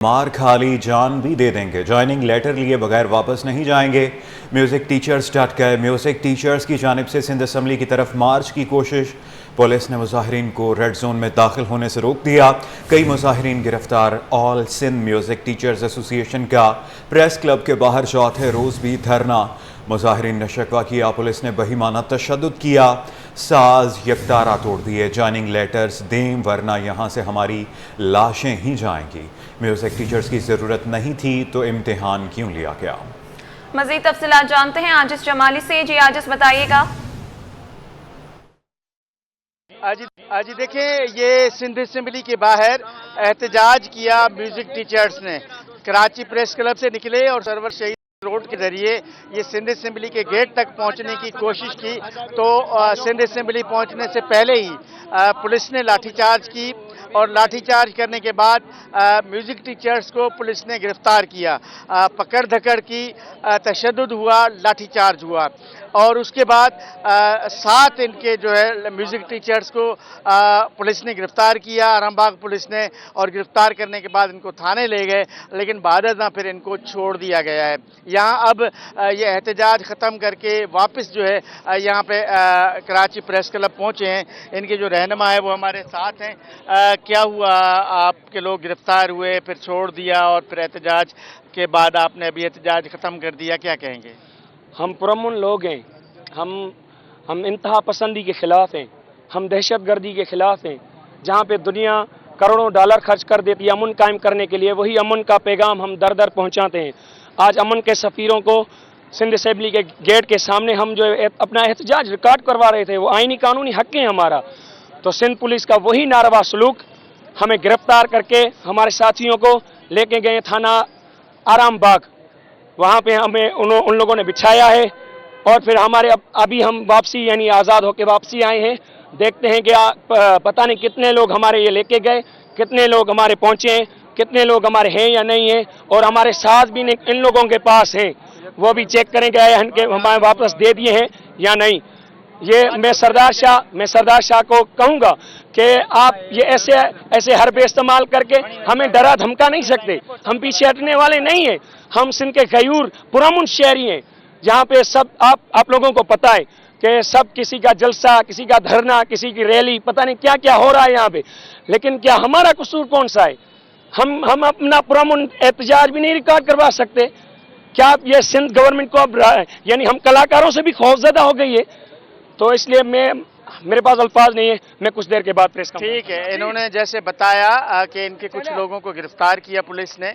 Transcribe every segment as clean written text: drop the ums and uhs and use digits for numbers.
मार खाली जान भी दे देंगे, ज्वाइनिंग लेटर लिए बगैर वापस नहीं जाएंगे। म्यूज़िक टीचर्स डट गए। म्यूज़िक टीचर्स की जानिब से सिंध असम्बली की तरफ मार्च की कोशिश। पुलिस ने मुजाहिरीन को रेड जोन में दाखिल होने से रोक दिया। कई मुजाहिरीन गिरफ्तार। All Sindh music teachers association का प्रेस क्लब के बाहर चौथे रोज़ भी धरना। मुजाहिरीन ने शिकवा किया पुलिस ने बहीमाना तशद्दुद किया। साज यकतारा तोड़ दिए। ज्वाइनिंग लेटर्स दें वरना यहाँ से हमारी लाशें ही जाएंगी। म्यूज़िक टीचर्स की ज़रूरत नहीं थी तो इम्तिहान क्यों लिया गया। मज़ीद तफसीलात जानते हैं आजिज़ जमाली से। जी आजिज़ बताइएगा। आज देखिए, ये सिंध असम्बली के बाहर एहतजाज किया म्यूजिक टीचर्स ने। कराची प्रेस क्लब से निकले और सरवर शहीद रोड के जरिए ये सिंध असम्बली के गेट तक पहुंचने की कोशिश की तो सिंध असम्बली पहुंचने से पहले ही पुलिस ने लाठीचार्ज की और लाठीचार्ज करने के बाद म्यूजिक टीचर्स को पुलिस ने गिरफ्तार किया। पकड़ धकड़ की, तशद्दुद हुआ, लाठीचार्ज हुआ और उसके बाद 7 इनके जो है म्यूजिक टीचर्स को पुलिस ने गिरफ्तार किया, आरामबाग पुलिस ने, और गिरफ्तार करने के बाद इनको थाने ले गए, लेकिन बाद फिर इनको छोड़ दिया गया है। यहाँ अब ये एहतजाज ख़त्म करके वापस जो है यहाँ पे कराची प्रेस क्लब पहुँचे हैं। इनके जो रहनुमा है वो हमारे साथ हैं। क्या हुआ, आपके लोग गिरफ्तार हुए, फिर छोड़ दिया और फिर एहतजाज के बाद आपने अभी एहतजाज ख़त्म कर दिया, क्या कहेंगे? हम पुरअमन लोग हैं, हम इंतहा पसंदी के ख़िलाफ़ हैं, हम दहशत गर्दी के ख़िलाफ़ हैं। जहाँ पे दुनिया करोड़ों डॉलर खर्च कर देती है अमन कायम करने के लिए, वही अमन का पैगाम हम दर दर पहुँचाते हैं। आज अमन के सफ़ीरों को सिंध असम्बली के गेट के सामने हम जो अपना एहतजाज रिकॉर्ड करवा रहे थे, वो आईनी कानूनी हक़ है हमारा। तो सिंध पुलिस का वही नारवा सलूक हमें गिरफ्तार करके हमारे साथियों को लेके गए थाना आरामबाग। वहाँ पे हमें उन लोगों ने बिछाया है और फिर हमारे अभी हम वापसी यानी आज़ाद होकर वापसी आए हैं। देखते हैं कि पता नहीं कितने लोग हमारे ये लेके गए, कितने लोग हमारे पहुँचे हैं, कितने लोग हमारे हैं या नहीं हैं, और हमारे साथ भी इन लोगों के पास हैं, वो भी चेक करेंगे हमारे वापस दे दिए हैं या नहीं। ये मैं सरदार शाह को कहूँगा कि आप ये ऐसे हरबे इस्तेमाल करके हमें डरा धमका नहीं सकते। हम पीछे हटने वाले नहीं हैं। हम सिंध के गयूर पुरअमन शहरी हैं, जहाँ पे सब आप लोगों को पता है कि सब किसी का जलसा, किसी का धरना, किसी की रैली, पता नहीं क्या क्या हो रहा है यहाँ पे। लेकिन क्या हमारा कसूर कौन सा है? हम अपना पुरअमन एहतजाज भी नहीं रिकॉर्ड करवा सकते? क्या ये सिंध गवर्नमेंट को अब यानी हम कलाकारों से भी खौफजदा हो गई है? तो इसलिए मेरे पास अल्फाज नहीं है, मैं कुछ देर के बाद प्रेस करूंगा। ठीक है, इन्होंने जैसे बताया कि इनके कुछ लोगों को गिरफ्तार किया पुलिस ने,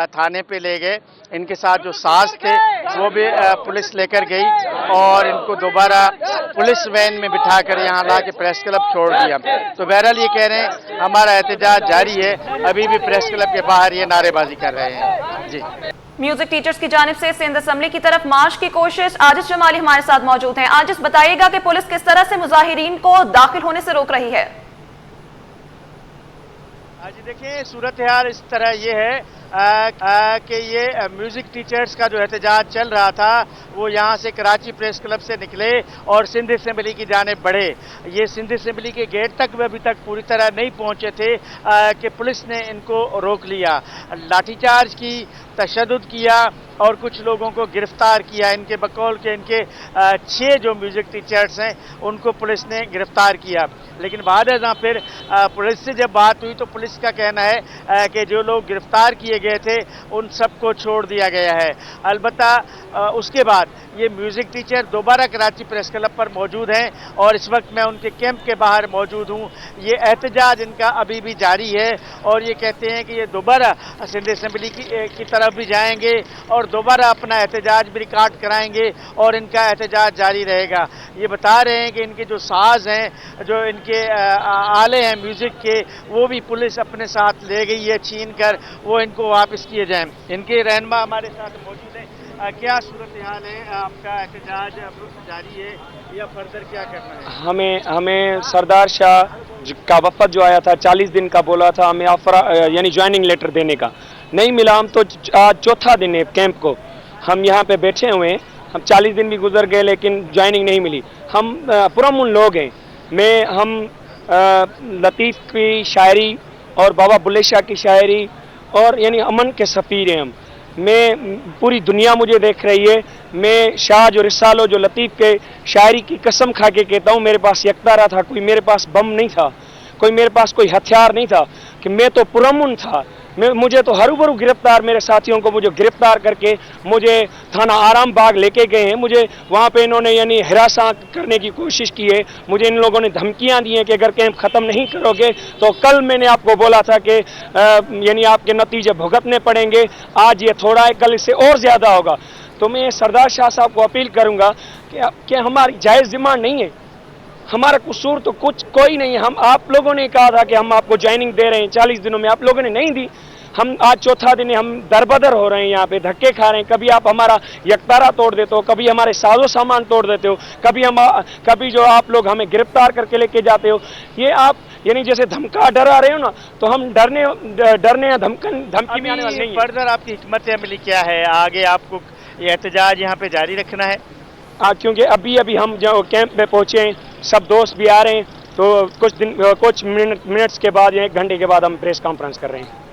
थाने पे ले गए। इनके साथ जो साज थे वो भी पुलिस लेकर गई और इनको दोबारा पुलिस वैन में बिठाकर यहाँ ला के प्रेस क्लब छोड़ दिया। तो बहरहाल ये कह रहे हैं हमारा एहतजाज जारी है, अभी भी प्रेस क्लब के बाहर ये नारेबाजी कर रहे हैं। जी, म्यूजिक टीचर्स की जानिब से सिंध असम्बली की तरफ मार्च की कोशिश। आजिज़ जमाली हमारे साथ मौजूद हैं। आजिज़ बताइएगा कि पुलिस किस तरह से मुजाहिरीन को दाखिल होने से रोक रही है। आज देखिए, सूरत हाल इस तरह ये है कि ये म्यूजिक टीचर्स का जो एहतजाज चल रहा था वो यहाँ से कराची प्रेस क्लब से निकले और सिंध असम्बली की जानिब बढ़े। ये सिंध असम्बली के गेट तक भी अभी तक पूरी तरह नहीं पहुँचे थे कि पुलिस ने इनको रोक लिया, लाठीचार्ज की, तशद्दुद किया और कुछ लोगों को गिरफ्तार किया। इनके बकौल के इनके 6 जो म्यूजिक टीचर्स हैं उनको पुलिस ने गिरफ्तार किया, लेकिन बाद फिर पुलिस से जब बात हुई तो पुलिस का कहना है कि जो लोग गिरफ्तार किए गए थे उन सबको छोड़ दिया गया है। अलबत्ता उसके बाद ये म्यूज़िक टीचर दोबारा कराची प्रेस क्लब पर मौजूद हैं और इस वक्त मैं उनके कैंप के बाहर मौजूद हूँ। ये एहतजाज इनका अभी भी जारी है और ये कहते हैं कि ये दोबारा सिंध असम्बली की तरफ भी जाएंगे और दोबारा अपना एहतजाज भी रिकॉर्ड कराएंगे और इनका एहतजाज जारी रहेगा। ये बता रहे हैं कि इनके जो साज हैं, जो इनके आले हैं म्यूज़िक के, वो भी पुलिस अपने साथ ले गई है छीन कर, वो इनको वापस किए जाएं। इनके रहनुमा हमारे साथ मौजूद हैं। क्या सूरत हाल है? आपका एहतजाज जारी है या फर्दर क्या करना है? हमें सरदार शाह का वफद जो आया था 40 दिन का बोला था, हमें यानी ज्वाइनिंग लेटर देने का नहीं मिला। हम तो आज चौथा दिन है कैंप को, हम यहाँ पे बैठे हुए हैं। हम 40 दिन भी गुजर गए लेकिन ज्वाइनिंग नहीं मिली। हम पुरअमन लोग हैं। हम लतीफ़ की शायरी और बाबा बुल्ले शाह की शायरी और यानी अमन के सफ़ीर हैं हम। मैं पूरी दुनिया मुझे देख रही है। मैं शाह जो रिसालो जो लतीफ़ के शायरी की कसम खा के कहता हूँ, मेरे पास यकतारा था, कोई मेरे पास बम नहीं था, कोई मेरे पास कोई हथियार नहीं था, कि मैं तो पुरअमन था। मुझे तो हरूबरू गिरफ्तार, मेरे साथियों को मुझे गिरफ्तार करके मुझे थाना आराम बाग लेके गए हैं। मुझे वहाँ पे इन्होंने यानी हिरासा करने की कोशिश की है। मुझे इन लोगों ने धमकियाँ दी हैं कि अगर कैंप ख़त्म नहीं करोगे तो कल मैंने आपको बोला था कि यानी आपके नतीजे भुगतने पड़ेंगे। आज ये थोड़ा है, कल इससे और ज़्यादा होगा। तो मैं सरदार शाह साहब को अपील करूँगा कि हमारी जायज़ डिमांड नहीं है, हमारा कसूर तो कुछ कोई नहीं है। हम आप लोगों ने कहा था कि हम आपको ज्वाइनिंग दे रहे हैं 40 दिनों में, आप लोगों ने नहीं दी। हम आज चौथा दिन है, हम दरबदर हो रहे हैं, यहाँ पे धक्के खा रहे हैं। कभी आप हमारा यकतारा तोड़ देते हो, कभी हमारे साजो सामान तोड़ देते हो, कभी जो आप लोग हमें गिरफ्तार करके लेके जाते हो। ये आप यानी जैसे धमका डरा रहे हो ना, तो हम डरने या धमकी में आने वाले नहीं हैं। फर्दर आपकी हिकमत अमली क्या है? आगे आपको ये एहतजाज यहाँ पे जारी रखना है? क्योंकि अभी हम जो कैंप में पहुँचे हैं, सब दोस्त भी आ रहे हैं, तो कुछ मिनट्स के बाद या 1 घंटे के बाद हम प्रेस कॉन्फ्रेंस कर रहे हैं।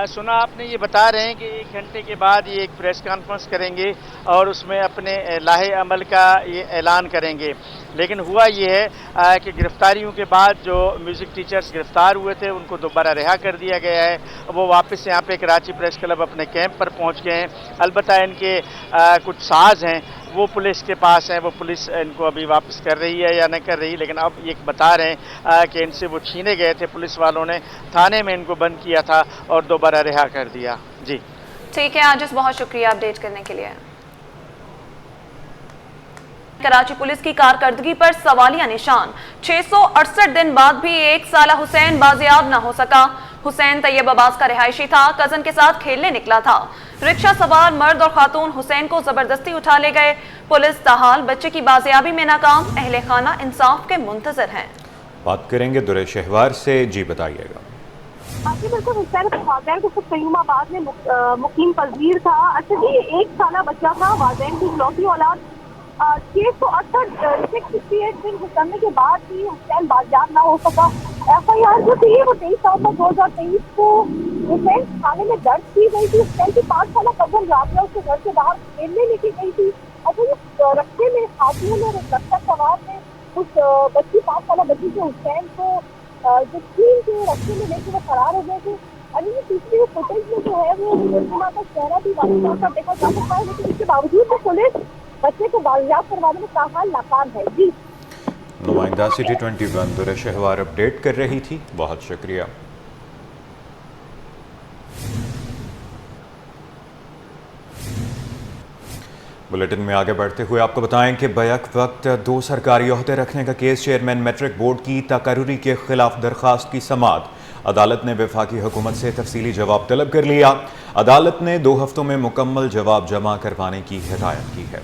सुना आपने, ये बता रहे हैं कि 1 घंटे के बाद ये एक प्रेस कॉन्फ्रेंस करेंगे और उसमें अपने लाहे अमल का ये ऐलान करेंगे। लेकिन हुआ ये है कि गिरफ्तारियों के बाद जो म्यूज़िक टीचर्स गिरफ्तार हुए थे उनको दोबारा रिहा कर दिया गया है। वो वापस यहाँ पे कराची प्रेस क्लब अपने कैंप पर पहुँच गए हैं। अलबत्ता इनके कुछ साज हैं वो पुलिस के पास हैं, वो पुलिस इनको अभी वापस कर रही है या नहीं कर रही, लेकिन अब ये बता रहे हैं कि इनसे वो छीने गए थे, पुलिस वालों ने थाने में इनको बंद किया था और दोबारा रिहा कर दिया। जी ठीक है आजिज़, बहुत शुक्रिया अपडेट करने के लिए। कराची पुलिस की कारकर्दगी पर सवालिया निशान। 668 दिन बाद भी 1 साला हुसैन बाजियाब न हो सका। हुसैन तैयब अब्बास का रिहायशी था, कजन के साथ खेलने निकला था। रिक्शा सवार मर्द और खातून हुसैन को जबरदस्ती उठा ले गए। पुलिस ताहाल बच्चे की बाजियाबी में नाकाम, अहले खाना इंसाफ के मुंतजर हैं। बात करेंगे दुरे शहवार से, जी बताइएगा। बिल्कुल, हुसैन वालदैन को खुद तय्यूमाबाद में मुकीम पजीर था। अच्छा जी, 1 साला बच्चा था, वालदैन की इकलौती औलाद। 668 दिन गुजरने के बाद भी हुसैन बाजियाब ना हो सका। FIR जो थी वो 23 नवंबर 2023 को हुसैन थाने में दर्ज की गई थी। हुसैन की 5 साला कजन राबिया उसके घर से बाहर खेलने लेके गई थी। अच्छा, ये रस्ते में खातून और रक्षा सवार ने उस बच्ची 5 साला बच्ची से हुसैन को जो छीन के रस्ते में लेके वो फरार हो गए थे। अभी तीसरी फुटेज में जो है वो का चेहरा भी वापस देखा जा सकता है, लेकिन इसके बावजूद भी पुलिस बच्चे को बाजियाब करवाने में ताहाल नाकाम है। जी, नुमाइंदा सिटी 21 दुरे शहवार अपडेट कर रही थी, बहुत शुक्रिया। बुलेटिन में आगे बढ़ते हुए आपको बताएं कि बैक वक्त 2 सरकारी ओहदे रखने का केस चेयरमैन मैट्रिक बोर्ड की तकर्रुरी के खिलाफ दरखास्त की समाअत। अदालत ने वफाकी हुकूमत से तफसीली जवाब तलब कर लिया। अदालत ने 2 हफ्तों में मुकम्मल जवाब जमा करवाने की हिदायत की है।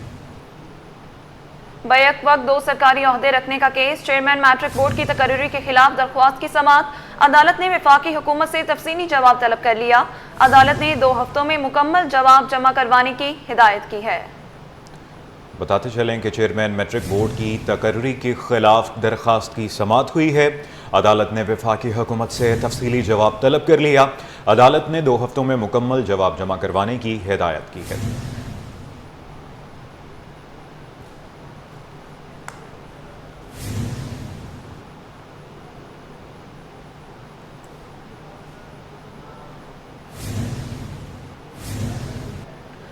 बैक वक्त 2 सरकारी ओहदे रखने का केस चेयरमैन मैट्रिक बोर्ड की तकर्रुरी के खिलाफ दरख्वास्त की समाअत। अदालत ने वफाकी हुकूमत से तफसीली जवाब तलब कर लिया। अदालत ने 2 हफ्तों में मुकम्मल जवाब जमा करवाने की हिदायत की है। बताते चलें कि चेयरमैन मैट्रिक बोर्ड की तकर्रुरी के खिलाफ दरखास्त की समाअत हुई है। अदालत ने वफाकी हुकूमत से तफसीली जवाब तलब कर लिया। अदालत ने 2 हफ्तों में मुकम्मल जवाब जमा करवाने की हिदायत की है।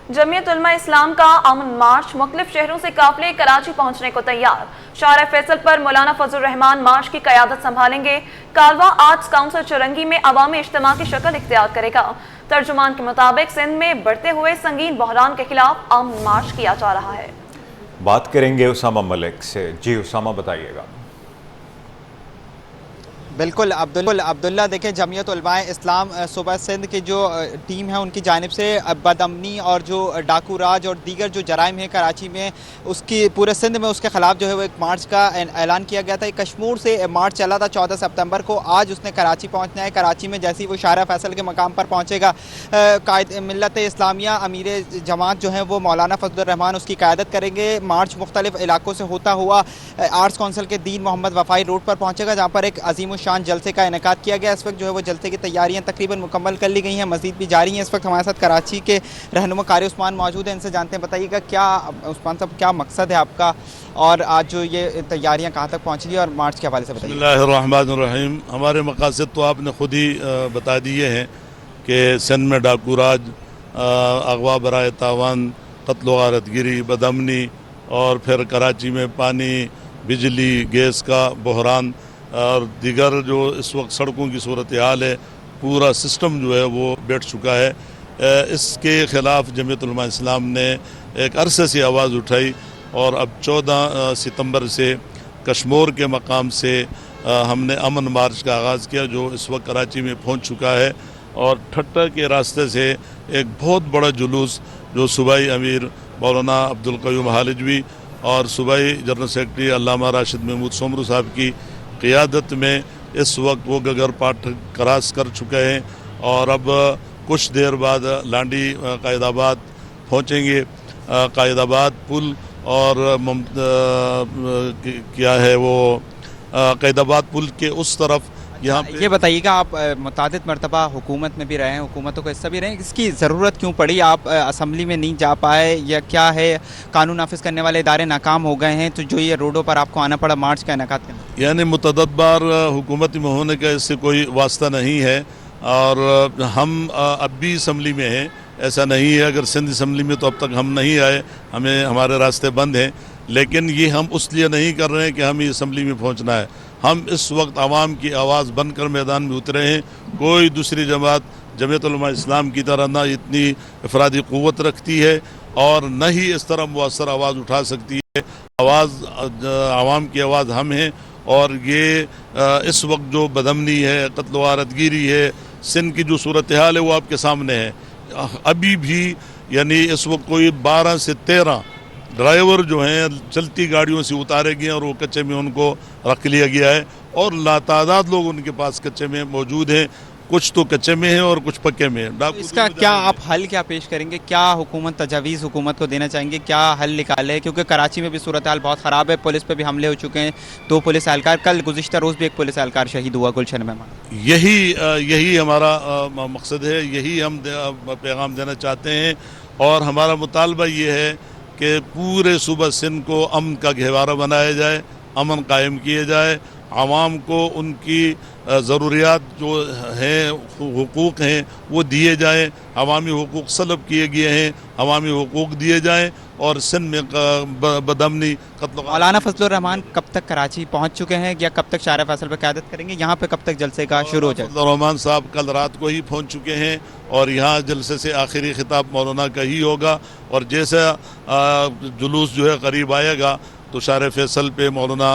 जमीयत उलमा इस्लाम का अमन मार्च। मुख्तलिफ शहरों से काफिले कराची पहुंचने को तैयार। शाहरा फैसल पर मौलाना फजल रहमान मार्च की क़यादत संभालेंगे। कालवा आर्ट्स काउंसिल चुरंगी में अवामी इज्तिमा की शक्ल इख्तियार करेगा। तर्जुमान के मुताबिक सिंध में बढ़ते हुए संगीन बहरान के खिलाफ अमन मार्च किया जा रहा है। बात करेंगे उसामा मलिक से। जी उसामा, बताइएगा। बिल्कुल अब्दुल्ला, देखें जमीयत उलमा इस्लाम सूबा सिंध की जो टीम है उनकी जानिब से बदअमनी और जो डाकू राज और दीगर जो जराइम है कराची में, उसकी पूरे सिंध में उसके ख़िलाफ़ जो है वो एक मार्च का ऐलान किया गया था। कश्मीर से मार्च चला था 14 सितंबर को। आज उसने कराची पहुंचना है। कराची में जैसे ही वो शाहरा फैसल के मकाम पर पहुंचेगा, कायद मिल्लत इस्लामिया अमीर जमात जो है वो मौलाना फजल रहमान उसकी क़यादत करेंगे। मार्च मुख्तलिफ इलाकों से होता हुआ आर्ट्स काउंसिल के दीन मोहम्मद वफ़ाई रोड पर पहुँचेगा, जहाँ पर एक अजीम निशान जलसे का इनेकाद किया गया। इस वक्त जो है वो जलसे की तैयारियां तकरीबन मुकम्मल कर ली गई हैं, मज़ीद भी जारी हैं। इस वक्त हमारे साथ कराची के रहनुमा कारी उस्मान मौजूद हैं, इनसे जानते हैं। बताइएगा क्या उस्मान साहब, क्या मकसद है आपका और आज जो ये तैयारियां कहाँ तक पहुँच गई और मार्च के हवाले से बताइए। बिस्मिल्लाहिर्रहमानिर्रहीम। हमारे मकासद तो आपने खुद ही बता दिए हैं कि सिंध में डाकू राज, अगवा बराए तावान, कत्ल गारतगिरी, बदअमनी और फिर कराची में पानी, बिजली, गैस का बहरान और दीगर जो इस वक्त सड़कों की सूरत हाल है, पूरा सिस्टम जो है वो बैठ चुका है। इसके ख़िलाफ़ जमीयत उलमा इस्लाम ने एक अरसे से आवाज़ उठाई और अब 14 सितंबर से कश्मीर के मकाम से हमने अमन मार्च का आगाज़ किया, जो इस वक्त कराची में पहुंच चुका है। और ठट्टा के रास्ते से एक बहुत बड़ा जुलूस जो सूबाई अमीर मौलाना अब्दुल क़य्यूम हालिजवी और सूबाई जनरल सेक्रेटरी अल्लामा राशिद महमूद सोमरू साहब की क़ियादत में इस वक्त वो गगर पाठ क्रॉस कर चुके हैं और अब कुछ देर बाद लांडी कायदाबाद पहुँचेंगे। कायदाबाद पुल और क्या है वो कायदाबाद पुल के उस तरफ यहाँ पे ये बताइएगा, आप मुतादिद मरतबा हुकूमत में भी रहे हैं, हुकूमतों को हिस्सा भी रहे हैं, इसकी ज़रूरत क्यों पड़ी? आप असम्बली में नहीं जा पाए या क्या है? कानून नाफिज करने वाले इदारे नाकाम हो गए हैं तो जो ये रोडों पर आपको आना पड़ा मार्च का इनेकाद करने? यानी मुतअद्दिद बार हुकूमत में होने का इससे कोई वास्ता नहीं है और हम अब भी असम्बली में हैं, ऐसा नहीं है। अगर सिंध असम्बली में तो अब तक हम नहीं आए, हमें हमारे रास्ते बंद हैं, लेकिन ये हम उस लिए नहीं कर रहे हैं कि हमें असम्बली में पहुंचना है। हम इस वक्त आवाम की आवाज़ बनकर मैदान में उतरे हैं। कोई दूसरी जमात जमीयत उलमा इस्लाम की तरह ना इतनी अफरादी क़ुव्वत रखती है और न ही इस तरह मुअस्सर आवाज़ उठा सकती है। आवाम की आवाज़ हम हैं और ये इस वक्त जो बदअमनी है, कत्ल वारतगिरी है, सिंध की जो सूरत हाल है वो आपके सामने है। अभी भी यानी इस वक्त कोई 12 से 13 ड्राइवर जो हैं चलती गाड़ियों से उतारे गए और वो कच्चे में उनको रख लिया गया है और लातादाद लोग उनके पास कच्चे में मौजूद हैं। कुछ तो कच्चे में हैं और कुछ पक्के में हैं। इसका क्या आप हल क्या पेश करेंगे? क्या हुकूमत तजावीज़ हुकूमत को देना चाहेंगे? क्या हल निकाले? क्योंकि कराची में भी सूरत हाल बहुत ख़राब है, पुलिस पे भी हमले हो चुके हैं, 2 पुलिस एहलकार, कल गुज़िश्ता रोज़ भी एक पुलिस एहलकार शहीद हुआ गुलशन में। यही हमारा मकसद है, यही हम पैगाम देना चाहते हैं और हमारा मुतालबा ये है कि पूरे सूबा सिंध को अमन का गहवारा बनाया जाए, अमन कायम किए जाए, आवाम को उनकी ज़रूरियात जो हैं, हुकूक़ हैं, वो दिए जाएँ। अवामी हुकूक़ सलब किए गए हैं, अवामी हुकूक़ दिए जाएँ और सिंध में बदअमनी कत्ल। मौलाना फजलुर रहमान कब तक कराची पहुँच चुके हैं या कब तक शार फैसल पर क़यादत करेंगे? यहाँ पे कब तक जलसे का शुरू हो जाए? फजलुर रहमान साहब कल रात को ही पहुँच चुके हैं और यहाँ जलसे से आखिरी खिताब मौलाना का ही होगा और जैसा जुलूस जो है करीब आएगा तो शार फैसल पे मौलाना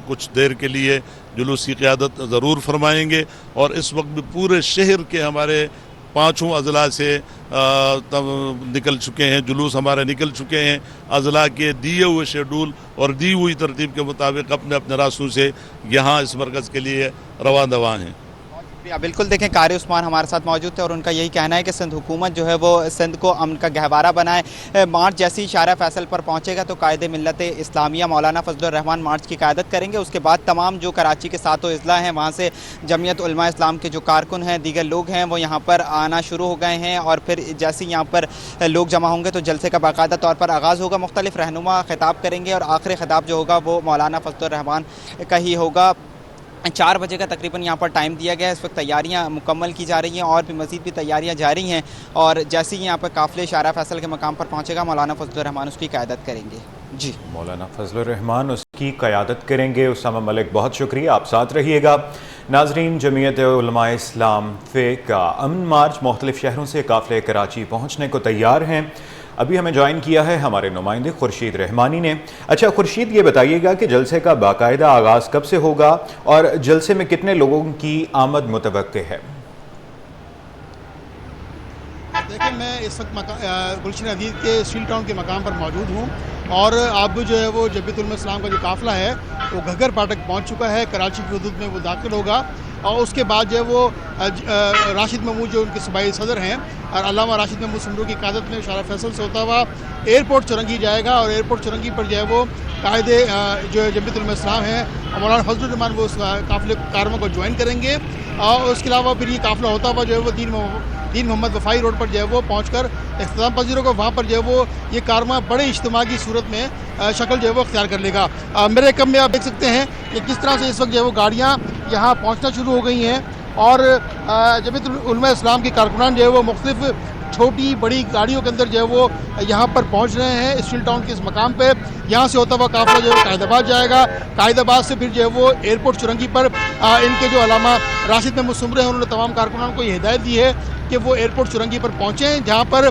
कुछ देर के लिए जुलूस की क़यादत ज़रूर फरमाएंगे और इस वक्त भी पूरे शहर के हमारे 5 अज़ला से निकल चुके हैं, जुलूस हमारे निकल चुके हैं। अज़ला के दिए हुए शेड्यूल और दी हुई तरतीब के मुताबिक अपने अपने रास्तों से यहाँ इस मरकज़ के लिए रवां दवा हैं। बिल्कुल, देखें कारी उस्मान हमारे साथ मौजूद थे और उनका यही कहना है कि सिंध हुकूमत जो है वो सिंध को अमन का गहवारा बनाए। मार्च जैसे ही शारा फैसल पर पहुंचेगा तो कायदे मिल्लत इस्लामिया मौलाना फजलुर रहमान मार्च की क़यादत करेंगे। उसके बाद तमाम जो कराची के 7 अज़ला हैं वहाँ से जमीयत उलमा इस्लाम के जो कारकुन हैं, दीगर लोग हैं, वो यहाँ पर आना शुरू हो गए हैं और फिर जैसे ही यहाँ पर लोग जमा होंगे तो जलसे का बाकायदा तौर पर आगाज़ होगा। मुख्तलिफ रहनुमा खिताब करेंगे और आखिरी खिताब जो होगा वो मौलाना फजलुर रहमान का ही होगा। 4 बजे का तकरीबन यहाँ पर टाइम दिया गया है। इस वक्त तैयारियाँ मुकम्मल की जा रही हैं और भी मज़ीद भी तैयारियाँ जारी हैं और जैसे ही यहाँ पर काफ़िले शारा फैसल के मकाम पर पहुँचेगा मौलाना फजलुर रहमान उसकी क़यादत करेंगे। जी, मौलाना फजलुर रहमान उसकी क़यादत करेंगे। उसामा मलिक, बहुत शुक्रिया, आप साथ रहिएगा। नाजरीन, जमीयत उलमा इस्लाम फ़े का अमन मार्च मुख्तलिफ़ शहरों से काफ़िले कराची पहुँचने को तैयार हैं। अभी हमें ज्वाइन किया है हमारे नुमाइंदे खुर्शीद रहमानी ने। अच्छा खुर्शीद, ये बताइएगा कि जलसे का बाकायदा आगाज़ कब से होगा और जलसे में कितने लोगों की आमद मुतवक्के है? देखिए, मैं इस वक्त गुलशन अदीद के स्टील टाउन के मकाम पर मौजूद हूँ और अब जो है वो जमीयत उलमा इस्लाम का जो काफ़िला है वो घग्गर फाटक पहुँच चुका है। कराची की हदूद में वो दाखिल होगा और उसके बाद जो है वो राशिद महमूद जो उनके सूबाई सदर हैं और अल्लामा राशिद महमूद सुमरू की क़यादत में शारा फैसल से होता हुआ एयरपोर्ट चुरंगी जाएगा और एयरपोर्ट चुरंगी पर जो है वो कायदे जो जमीयत उलमा इस्लाम है मौलाना फजलुर रहमान वो उस काफिले कारवां को ज्वाइन करेंगे। और उसके अलावा फिर ये काफिला होता हुआ जो है वो दीन मोहम्मद वफाई रोड पर जो है वो पहुँचकर इख्तिताम पजीर होगा। वहाँ पर जो है वो ये कारवां बड़े इज्तिमा की सूरत में शक्ल जो है वो अख्तियार कर लेगा। मेरे कम में आप देख सकते हैं कि किस तरह से इस वक्त जो है वो गाड़ियाँ यहाँ पहुँचना शुरू हो गई हैं और जमीयतुल उलमा इस्लाम के कारकुनान जो है वो मुख्तलिफ छोटी बड़ी गाड़ियों के अंदर जो है वो यहाँ पर पहुँच रहे हैं स्टील टाउन के इस मकाम पे। यहाँ से होता हुआ काफिला जो है कायदाबाद जाएगा। कायदाबाद से फिर जो है वो एयरपोर्ट चुरंगी पर इनके जो अलामा राशिद महमूद सुमरे हैं उन्होंने तमाम कारकुनान को ये हिदायत दी है कि वो एयरपोर्ट चुरंगी पर पहुँचें, जहाँ पर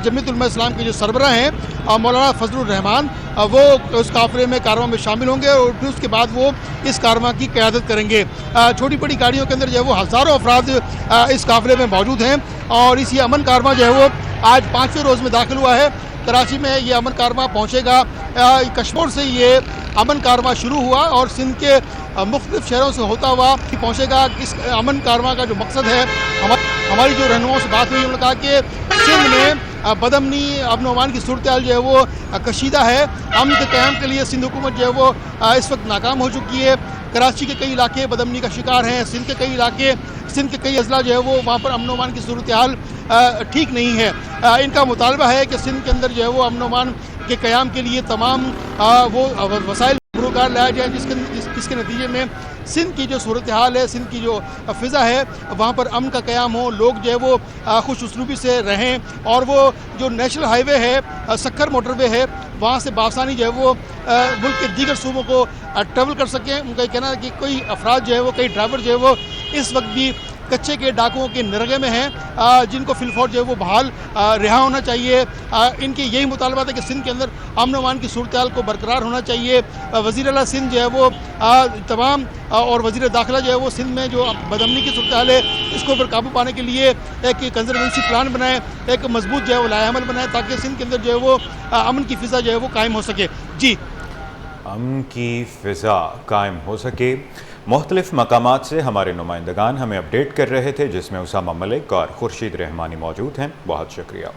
जमीयतुल उलमा इस्लाम के जो सरबराह हैं मौलाना फजलुर रहमान वो उस काफिले में कारवां में शामिल होंगे और फिर उसके बाद वो इस कारवां की क़यादत करेंगे। छोटी बड़ी गाड़ियों के अंदर जो है वो हज़ारों अफराद इस काफिले में मौजूद हैं और इस ये अमन कारवां जो है वो आज 5वें रोज़ में दाखिल हुआ है। कराची में ये अमन कारवां पहुँचेगा। कश्मीर से ये अमन कारवां शुरू हुआ और सिंध के मुख्तलिफ शहरों से होता हुआ पहुँचेगा। इस अमन कारवां का जो मकसद है, हमारी जो रहनुमाओं से बात हुई उन्होंने कहा कि सिंध में बदअमनी अमन अमान की सूरत हाल जो है वो कशीदा है। अमन के क़याम के लिए सिंध हुकूमत जो है वो इस वक्त नाकाम हो चुकी है। कराची के कई इलाके बदअमनी का शिकार हैं। सिंध के कई इलाके, सिंध के कई अजला जो है वो वहाँ पर अमन अमान की सूरत हाल ठीक नहीं है। इनका मुतालबा है कि सिंध के अंदर जो है वो अमन अमान के क़याम के लिए तमाम वो वसाइल पुरकार लाया जाए जिसके नतीजे में सिंध की जो सूरत हाल है, सिंध की जो फ़िज़ा है वहाँ पर अमन का क़याम हो, लोग जो है वो खुश उसलूबी से रहें और वो जो नेशनल हाईवे है, सक्कर मोटरवे है, वहाँ से बासानी जो है वो मुल्क के दीगर सूबों को ट्रैवल कर सकें। उनका ये कहना है कि कोई अफराद जो है वो, कई ड्राइवर जो है वो इस वक्त भी कच्चे के डाकुओं के निरगे में हैं, जिनको फिलफौर जो है वो बहाल रिहा होना चाहिए। इनके यही मुतालबा है कि सिंध के अंदर अमन अमान की सूरत हाल को बरकरार होना चाहिए। वज़ीर आला सिंध जो है वो तमाम और वज़ीर दाखिला जो है वो सिंध में जो बदअमनी की सूरत हाल है इसको पर काबू पाने के लिए एक कंजर्वेंसी प्लान बनाए, एक मजबूत जो है वो लाएअमल बनाए ताकि सिंध के अंदर जो है वो अमन की फ़िज़ा जो है वो कायम हो सके। जी, अमन की फ़िज़ा कायम हो सके। मुख्तलिफ मकामात से हमारे नुमाइंदगान हमें अपडेट कर रहे थे, जिसमें उसामा मलिक और खुर्शीद रहमानी मौजूद हैं। बहुत शुक्रिया।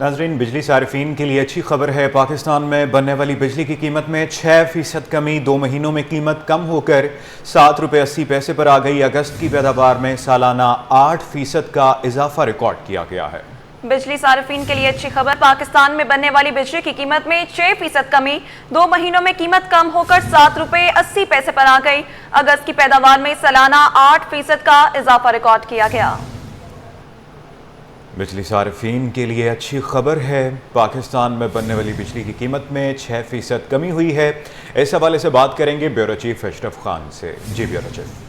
नाजरीन, बिजली सारिफीन के लिए अच्छी खबर है। पाकिस्तान में बनने वाली बिजली की कीमत में 6% कमी। 2 महीनों में कीमत कम होकर ₹7.80 पर आ गई। अगस्त की पैदावार में सालाना 8% का इजाफा रिकॉर्ड किया गया है। बिजली सारिफीन के लिए अच्छी खबर। पाकिस्तान में बनने वाली बिजली की कीमत में 6% कमी। 2 महीनों में कीमत कम होकर ₹7.80 पर आ गई। अगस्त की पैदावार में सालाना 8% का इजाफा रिकॉर्ड किया गया। बिजली सारिफीन के लिए अच्छी खबर है। पाकिस्तान में बनने वाली बिजली की कीमत में 6% कमी हुई है। इस हवाले से बात करेंगे ब्यूरो चीफ अशरफ खान से। जी ब्यूरो चीफ।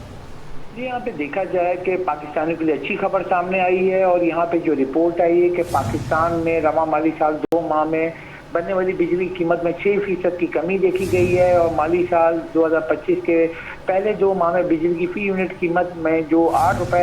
जी, यहाँ पे देखा जाए कि पाकिस्तानियों के लिए अच्छी खबर सामने आई है और यहाँ पे जो रिपोर्ट आई है कि पाकिस्तान में रवा माली साल 2 माह में बनने वाली बिजली की कीमत में 6% की कमी देखी गई है और माली साल 2025 के पहले 2 माह में बिजली की फी यूनिट कीमत में जो ₹8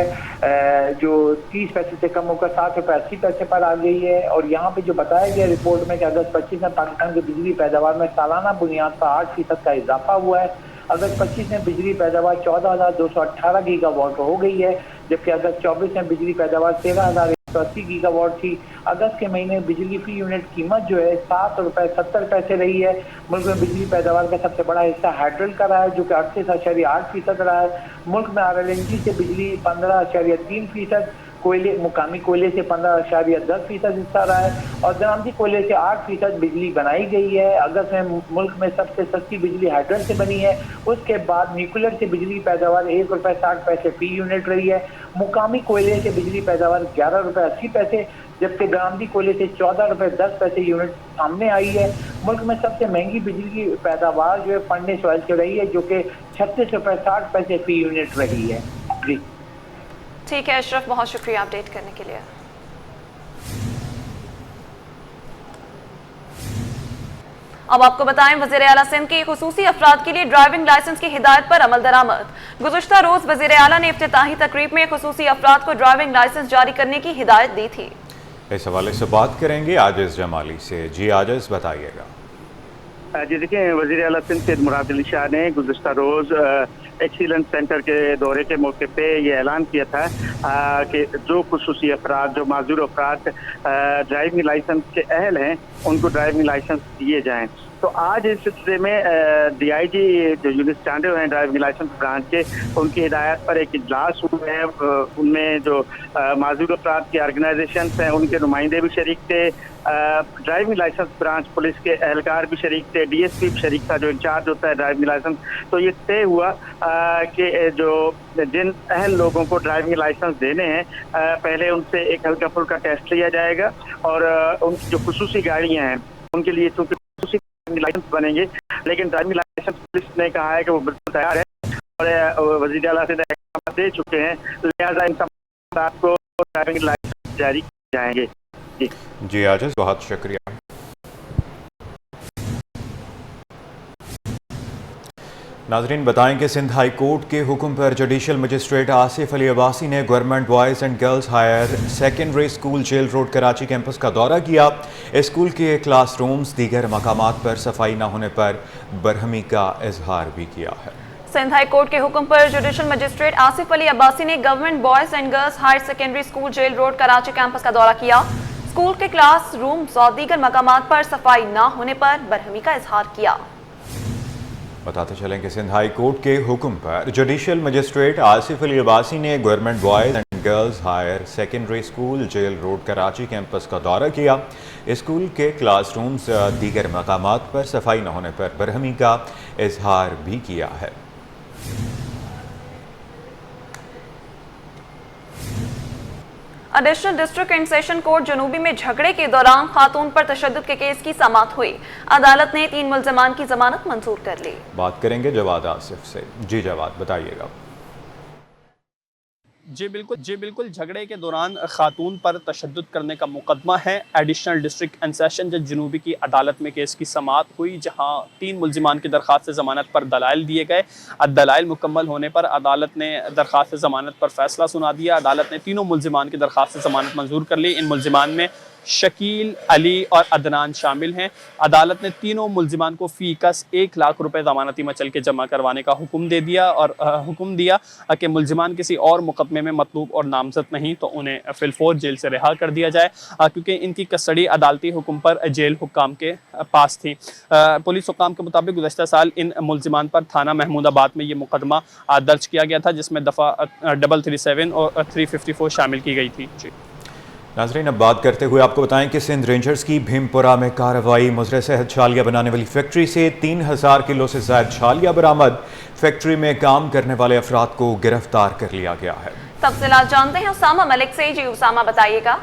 जो 30 पैसे से कम होकर ₹7.80 पर आ गई है। और यहाँ पे जो बताया गया रिपोर्ट में कि अगस्त 25 में पाकिस्तान की बिजली पैदावार में सालाना बुनियाद पर 8% का इजाफा हुआ है। अगस्त 25 में बिजली पैदावार 14,218 गीगावाट हो गई है, जबकि अगस्त 24 में बिजली पैदावार 13,180 गीगावाट थी। अगस्त के महीने बिजली फी यूनिट कीमत जो है ₹7.70 रही है। मुल्क में बिजली पैदावार का सबसे बड़ा हिस्सा हाइड्रल का रहा है जो कि 38.8% रहा है। मुल्क में RLNG से बिजली 15.3%, कोयले मुकामी कोयले से 15.10% हिस्सा रहा है और दरामदी कोयले से 8% बिजली बनाई गई है। अगस्त में मुल्क में सबसे सस्ती बिजली हाइड्रल से बनी है। उसके बाद न्यूक्लियर से बिजली पैदावार ₹1.60 फी यूनिट रही है। मुकामी कोयले से बिजली पैदावार ₹11.80, जबकि दरामदी कोयले से ₹14.10 यूनिट सामने आई है। मुल्क में सबसे महंगी बिजली की पैदावार जो है फर्नेस ऑयल से रही है जो कि ₹36.60 फी यूनिट रही है। जी ठीक है अशरफ, बहुत शुक्रिया अपडेट करने के लिए। अब आपको बताएं, वज़ीर आला सिंध की खुसूसी अफराद के लिए ड्राइविंग लाइसेंस की हिदायत पर अमल दरामद। गुज़श्ता रोज वज़ीर आला ने इफ्तिताही तकरीब में खुसूसी अफराद को ड्राइविंग लाइसेंस जारी करने की हिदायत दी थी। इस हवाले से बात करेंगे आजिज़ जमाली से। जी आजिज़, बताइएगा। जी देखिए, वज़ीर आला सिंध सैयद मुराद अली शाह ने गुज़िश्ता रोज़ एक्सीलेंस सेंटर के दौरे के मौके पे ये ऐलान किया था कि जो खुसूसी अफराद, जो माजूर अफराद ड्राइविंग लाइसेंस के अहल हैं, उनको ड्राइविंग लाइसेंस दिए जाएँ। तो आज इस सिलसिले में DIG जो यूनिस चांडे हैं ड्राइविंग लाइसेंस ब्रांच के, उनकी हिदायत पर एक इजलास हुआ है। उनमें जो माजूर अफराद के ऑर्गेनाइजेशन हैं, उनके नुमाइंदे भी शरीक थे, ड्राइविंग लाइसेंस ब्रांच पुलिस के एहलकार भी शरीक थे, DSP भी शरीक था जो इंचार्ज होता है ड्राइविंग लाइसेंस। तो ये तय हुआ कि जो जिन अहल लोगों को ड्राइविंग लाइसेंस देने हैं, पहले उनसे एक हल्का फुल्का टेस्ट लिया जाएगा और उनकी जो खुसूसी गाड़ियाँ हैं उनके लिए चूँकि खुसूसी लाइसेंस बनेंगे, लेकिन ड्राइविंग लाइसेंस पुलिस ने कहा है कि वो बिल्कुल तैयार है और वज़ीर आला से दे चुके हैं, लिहाजा इन तमाम को ड्राइविंग लाइसेंस जारी किए जाएंगे। जी आजिज़, बहुत शुक्रिया। नाजरीन बताएं कि सिंध हाई कोर्ट के हुक्म पर जुडिशल मजिस्ट्रेट आसिफ अली अब्बासी ने government boys and girls higher secondary school jail road Karachi campus का दौरा किया। स्कूल के क्लासरूम्स दीगर मकामात पर सफाई न होने पर बरहमी का इजहार भी किया है। सिंध हाई कोर्ट के हुक्म पर जुडिशल मजिस्ट्रेट आसिफ अली अब्बासी ने government boys and girls higher secondary school jail road Karachi campus का दौरा किया। स्कूल के क्लासरूम्स और दीगर मकामात पर सफाई न होने पर बरहमी का इजहार किया। बताते चलें कि सिंध हाई कोर्ट के हुक्म पर जुडिशल मजिस्ट्रेट आसिफ अली अब्बासी ने government boys and girls higher secondary school jail road Karachi campus का दौरा किया। स्कूल के क्लासरूम्स दीगर मकामात पर सफाई न होने पर बरहमी का इजहार भी किया है। Additional district and session court जनूबी में झगड़े के दौरान खातून पर तशद्दुद के केस की समाअत हुई। अदालत ने 3 मुल्ज़िमान की जमानत मंजूर कर ली। बात करेंगे जवाद आसिफ से। जी जवाद, बताइएगा। जी बिल्कुल झगड़े के दौरान खातून पर तशद्दुद करने का मुकदमा है। एडिशनल डिस्ट्रिक्ट एंड सेशन जज जनूबी की अदालत में केस की समाअत हुई, जहां 3 मुल्ज़िमान की दरख्वास्त ज़मानत पर दलाइल दिए गए। दलाइल मुकम्मल होने पर अदालत ने दरख्वास्त ज़मानत पर फैसला सुना दिया। अदालत ने तीनों मुल्ज़िमान की दरख्वास्त ज़मानत मंजूर कर ली। इन मुल्ज़िमान में शकील, अली और अदनान शामिल हैं। अदालत ने तीनों मुल्ज़िमान को फ़ीकस 1 लाख रुपए ज़मानती मचल के जमा करवाने का हुक्म दे दिया और हुक्म दिया कि मुल्ज़िमान किसी और मुकदमे में मतलूब और नामज़द नहीं तो उन्हें फिलफौर जेल से रिहा कर दिया जाए, क्योंकि इनकी कस्टडी अदालती हुक्म पर जेल हुक्काम के पास थी। पुलिस हुक्काम के मुताबिक गुज़श्ता साल इन मुल्ज़िमान पर थाना महमूदाबाद में ये मुकदमा दर्ज किया गया था, जिसमें दफ़ा 337 और 354 शामिल की गई थी। जी नाजरीन, अब बात करते हुए आपको बताएं कि सिंध रेंजर्स की भीमपुरा में कार्रवाई। मुजरे सेहत छालिया बनाने वाली फैक्ट्री से 3000 किलो से ज़ायद छालिया बरामद। फैक्ट्री में काम करने वाले अफराद को गिरफ्तार कर लिया गया है। तफसीलात जानते हैं उसामा मलिक से। जी उसामा, बताइएगा।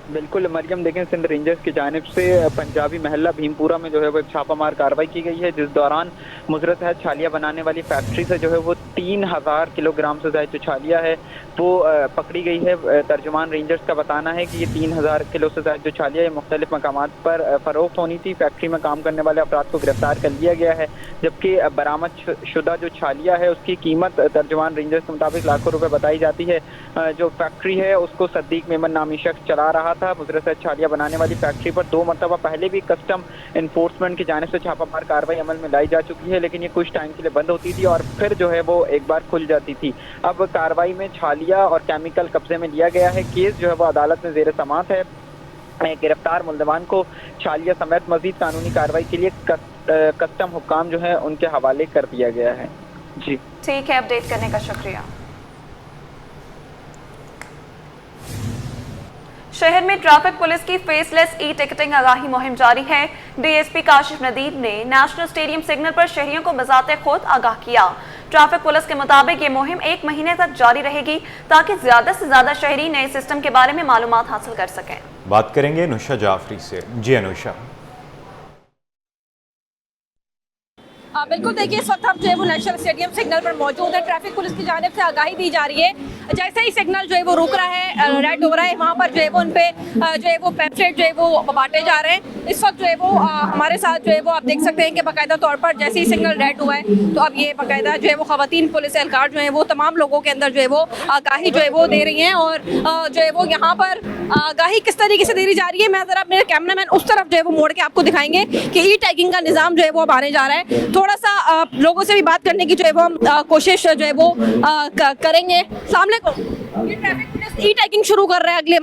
बिल्कुल मरियम, देखें सिंध रेंजर्स की जानिब से पंजाबी महल्ला भीमपुरा में जो है वो एक छापामार कार्रवाई की गई है, जिस दौरान मुजरत है छालिया बनाने वाली फैक्ट्री से जो है वो 3000 किलोग्राम से ज़्यादा जो छालिया है वो पकड़ी गई है। तर्जुमान रेंजर्स का बताना है कि ये 3000 किलो से ज़्यादा जो छालिया है मुख्तलिफ मकामात पर फ़रोख्त होनी थी। फैक्ट्री में काम करने वाले अफराद को गिरफ्तार कर लिया गया है, जबकि बरामद शुदा जो छालिया है उसकी कीमत तर्जुमान रेंजर्स के मुताबिक लाखों रुपये बताई जाती है। जो फैक्ट्री है उसको सद्दीक मेमन नामी शख्स चला रहा था। मुजरत छालिया बनाने वाली फैक्ट्री पर 2 मरतबा पहले भी कस्टम इन्फोर्समेंट की जानिब से छापामार कार्रवाई अमल में लाई जा चुकी है, लेकिन ये कुछ टाइम के लिए बंद होती थी और फिर जो है वो एक बार खुल जाती थी। अब कार्रवाई में छालिया और केमिकल कब्जे में लिया गया है। केस जो है वो अदालत में ज़ेर समाअत है। गिरफ्तार मुल्ज़िमान को छालिया समेत मजीद कानूनी कार्रवाई के लिए कस्टम हुक्काम जो है उनके हवाले कर दिया गया है। जी ठीक है, अपडेट करने का शुक्रिया। शहर में ट्रैफिक पुलिस की फेसलेस ई टिकटिंग आगाही मुहिम जारी है। डीएसपी काशिफ नदीर ने नेशनल स्टेडियम सिग्नल पर शहरियों को बजाते खुद आगाह किया। ट्रैफिक पुलिस के मुताबिक ये मुहिम 1 महीने तक जारी रहेगी, ताकि ज्यादा से ज्यादा शहरी नए सिस्टम के बारे में मालूमात हासिल कर सकें। बात करेंगे अनुषा जाफरी से। जी अनुषा। बिल्कुल देखिए, इस वक्त हम जो है वो नेशनल स्टेडियम सिग्नल पर मौजूद है। ट्रैफिक पुलिस की जानिब से आगाही दी जा रही है, जैसे ही सिग्नल जो है वो रुक रहा है, रेड हो रहा है, वहाँ पर जो है वो उन पे जो है वो पैम्फलेट जो है वो बांटे जा रहे हैं। इस वक्त जो है वो हमारे साथ जो है वो आप देख सकते हैं कि बाकायदा तौर पर जैसे ही सिग्नल रेड हुआ है तो अब ये बाकायदा जो है वो खवातीन पुलिस एहलकार जो है वो तमाम लोगों के अंदर जो है वो आगाही जो है वो दे रही हैं। और जो है वो यहाँ पर आगाही किस तरीके से दी जा रही है, मैं ज़रा मेरे कैमरामैन उस तरफ जो है वो मोड़ के आपको दिखाएंगे कि ई टैगिंग का निज़ाम जो है वो अब आने जा रहा है। थोड़ा सा लोगों से भी बात करने की जो है वो हम कोशिश जो है वो करेंगे। अस्सलाम वालेकुम। ये ट्रैफिक पुलिस ई टैगिंग शुरू कर रहा है अगले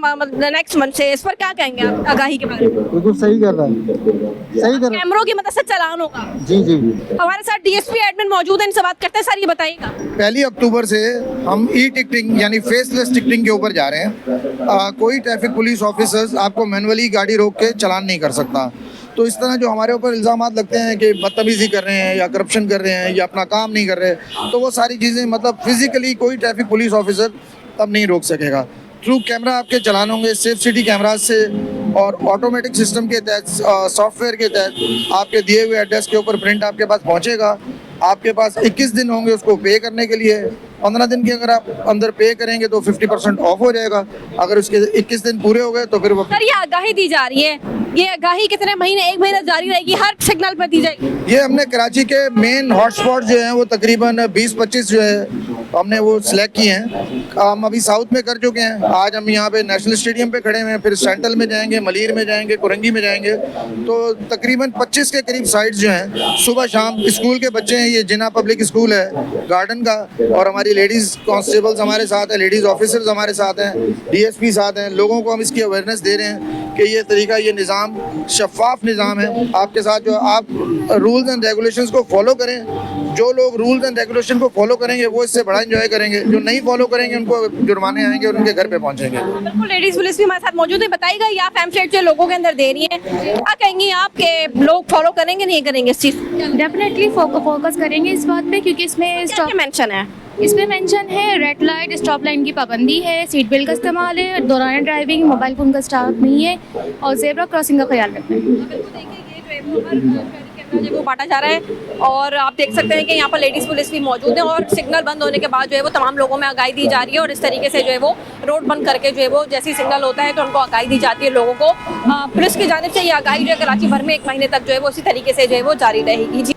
नेक्स्ट मंथ से, इस पर क्या कहेंगे आप आगाही के बारे में? बिल्कुल सही कर रहा है, सही कर रहा है। कैमरों की मदद से चालान होगा। जी जी। हमारे साथ डीएसपी एडमिन मौजूद है, इनसे बात करते हैं। सर ये बताइएगा, 1 अक्टूबर से हम ई टिकटिंग यानी फेसलेस टिकटिंग के ऊपर जा रहे हैं। कोई ट्रैफिक पुलिस ऑफिसर्स आपको मैनुअली गाड़ी रोक के चालान नहीं कर सकता। तो इस तरह जो हमारे ऊपर इल्ज़ामात लगते हैं कि बदतमीज़ी कर रहे हैं या करप्शन कर रहे हैं या अपना काम नहीं कर रहे, तो वो सारी चीज़ें मतलब फिजिकली कोई ट्रैफिक पुलिस ऑफिसर तब नहीं रोक सकेगा। थ्रू कैमरा आपके चालान होंगे, सेफ सिटी कैमराज से और ऑटोमेटिक सिस्टम के तहत, सॉफ्टवेयर के तहत आपके दिए हुए एड्रेस के ऊपर प्रिंट आपके पास पहुंचेगा। आपके पास 21 दिन होंगे उसको पे करने के लिए। 15 दिन के अगर आप अंदर पे करेंगे तो 50% ऑफ हो जाएगा। अगर उसके 21 दिन पूरे हो गए तो फिर वो। सर ये आगाही दी जा रही है, ये आगाही कितने महीने, 1 महीना जारी रहेगी, हर सिग्नल पर दी जाएगी? ये हमने कराची के मेन हॉटस्पॉट जो हैं वो तकरीबन 20-25 जो है हमने वो सिलेक्ट किए हैं। हम अभी साउथ में कर चुके हैं। आज हम यहाँ पे नेशनल स्टेडियम पे खड़े हुए हैं, फिर सेंट्रल में जाएंगे, मलीर में जाएंगे, कुरंगी में जाएंगे। तो तकरीबन 25 के करीब साइट्स जो हैं सुबह शाम स्कूल के बच्चे हैं, ये जिना पब्लिक स्कूल है गार्डन का, और हमारी लेडीज़ कांस्टेबल्स हमारे साथ हैं, लेडीज़ ऑफिसर्स हमारे साथ हैं, डीएसपी साथ हैं। लोगों को हम इसकी अवेयरनेस दे रहे हैं कि ये तरीका, ये निज़ाम शफाफ निज़ाम है। आपके साथ जो आप रूल्स एंड रेगुलेशंस को फॉलो करें, जो लोग रूल्स एंड रेगुलेशन को फॉलो करेंगे वो इससे बड़ा एंजॉय करेंगे, जो नहीं फॉलो करेंगे उनको जुर्माने आएंगे और उनके घर पे पहुंचेंगे। बिल्कुल, लेडीज पुलिस भी हमारे साथ मौजूद है। बताइएगा, ये आप पैम्फलेट जो लोगों के अंदर दे रही हैं, क्या कहेंगी आप कि लोग फॉलो करेंगे नहीं करेंगे इस चीज़? डेफिनेटली फोकस करेंगे इस बात पे, क्योंकि इसमें क्या मेंशन है? इसमें मेंशन है रेड लाइट स्टॉप लाइन की पाबंदी है, सीट बेल्ट का इस्तेमाल है, दौरान ड्राइविंग मोबाइल फ़ोन का इस्तेमाल नहीं है और ज़ेब्रा क्रॉसिंग का ख्याल रखना है। जो वो बांटा जा रहा है और आप देख सकते हैं कि यहाँ पर लेडीज़ पुलिस भी मौजूद है और सिग्नल बंद होने के बाद जो है वो तमाम लोगों में आगाही दी जा रही है और इस तरीके से जो है वो रोड बंद करके जो है वो जैसी सिग्नल होता है तो उनको आगाही दी जाती है लोगों को। पुलिस की जानिब से ये आगाही जो है कराची भर में 1 महीने तक जो है वो इसी तरीके से जो है वो जारी रहेगी। जी,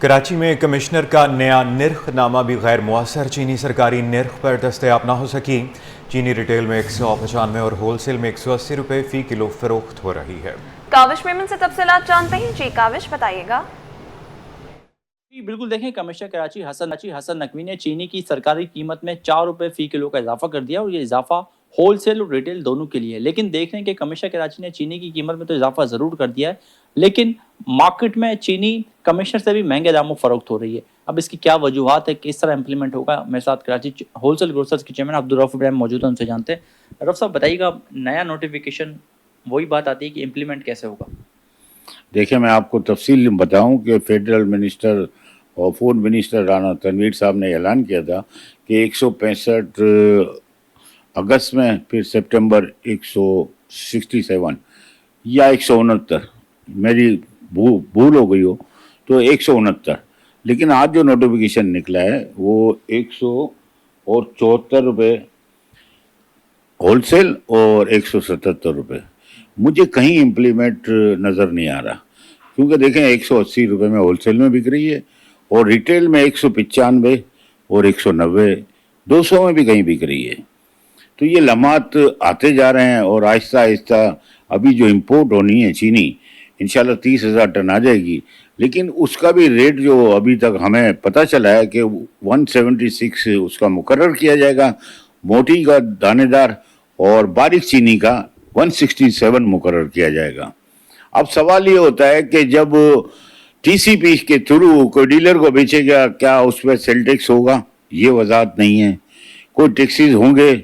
कराची में कमिश्नर का नया निर्खनामा भी गैर मुअस्सर चीनी सरकारी निर्ख पर दस्तयाब न हो सकी। चीनी रिटेल में 195 और होलसेल में 180 रुपये फ़ी किलो फरोख्त हो रही है। काविश मेमन से तफसीलात जानते हैं। जी काविश, बताइएगा। बिल्कुल देखें, कमिश्नर कराची हसन नकवी ने चीनी की सरकारी कीमत में 4 रुपये फ़ी किलो का इजाफा कर दिया और ये इजाफा होलसेल और रिटेल दोनों के लिए। लेकिन देख रहे हैं कि कमिश्नर कराची ने चीनी की कीमत में तो इजाफा ज़रूर कर दिया है, लेकिन मार्केट में चीनी कमिश्नर से भी महंगे दामों फरोख्त हो रही है। अब इसकी क्या वजूहत है, किस तरह इम्प्लीमेंट होगा, मेरे साथ कराची होलसेल ग्रोसर्स के चेयरमैन अब्दुल रऊफ इब्राहिम मौजूद हैं, उनसे जानते हैं। रऊफ साहब बताइएगा, नया नोटिफिकेशन, वही बात आती है कि इम्प्लीमेंट कैसे होगा? देखिए, मैं आपको तफसील बताऊं कि फेडरल मिनिस्टर और फूड मिनिस्टर राना तनवीर साहब ने ऐलान किया था कि 165 अगस्त में, फिर सितंबर 167 या 169, मेरी भूल हो गई हो तो 169, लेकिन आज जो नोटिफिकेशन निकला है वो 174 रुपये होलसेल और 177 रुपये। मुझे कहीं इम्प्लीमेंट नज़र नहीं आ रहा, क्योंकि देखें 180 रुपये में होलसेल में बिक रही है और रिटेल में 195 और 190, 200 में भी कहीं बिक रही है। तो ये लम्हात आते जा रहे हैं और आहिस्ता आहिस्ता अभी जो इम्पोर्ट होनी है चीनी, इंशाल्लाह 30,000 टन आ जाएगी, लेकिन उसका भी रेट जो अभी तक हमें पता चला है कि 176 उसका मुकर्रर किया जाएगा, मोटी का दानेदार और बारीक चीनी का 167 मुकर्रर किया जाएगा। अब सवाल ये होता है कि जब टीसीपी के थ्रू कोई डीलर को बेचेगा, क्या उस पर सेल टैक्स होगा? ये वजाहत नहीं है। कोई टैक्सेस होंगे?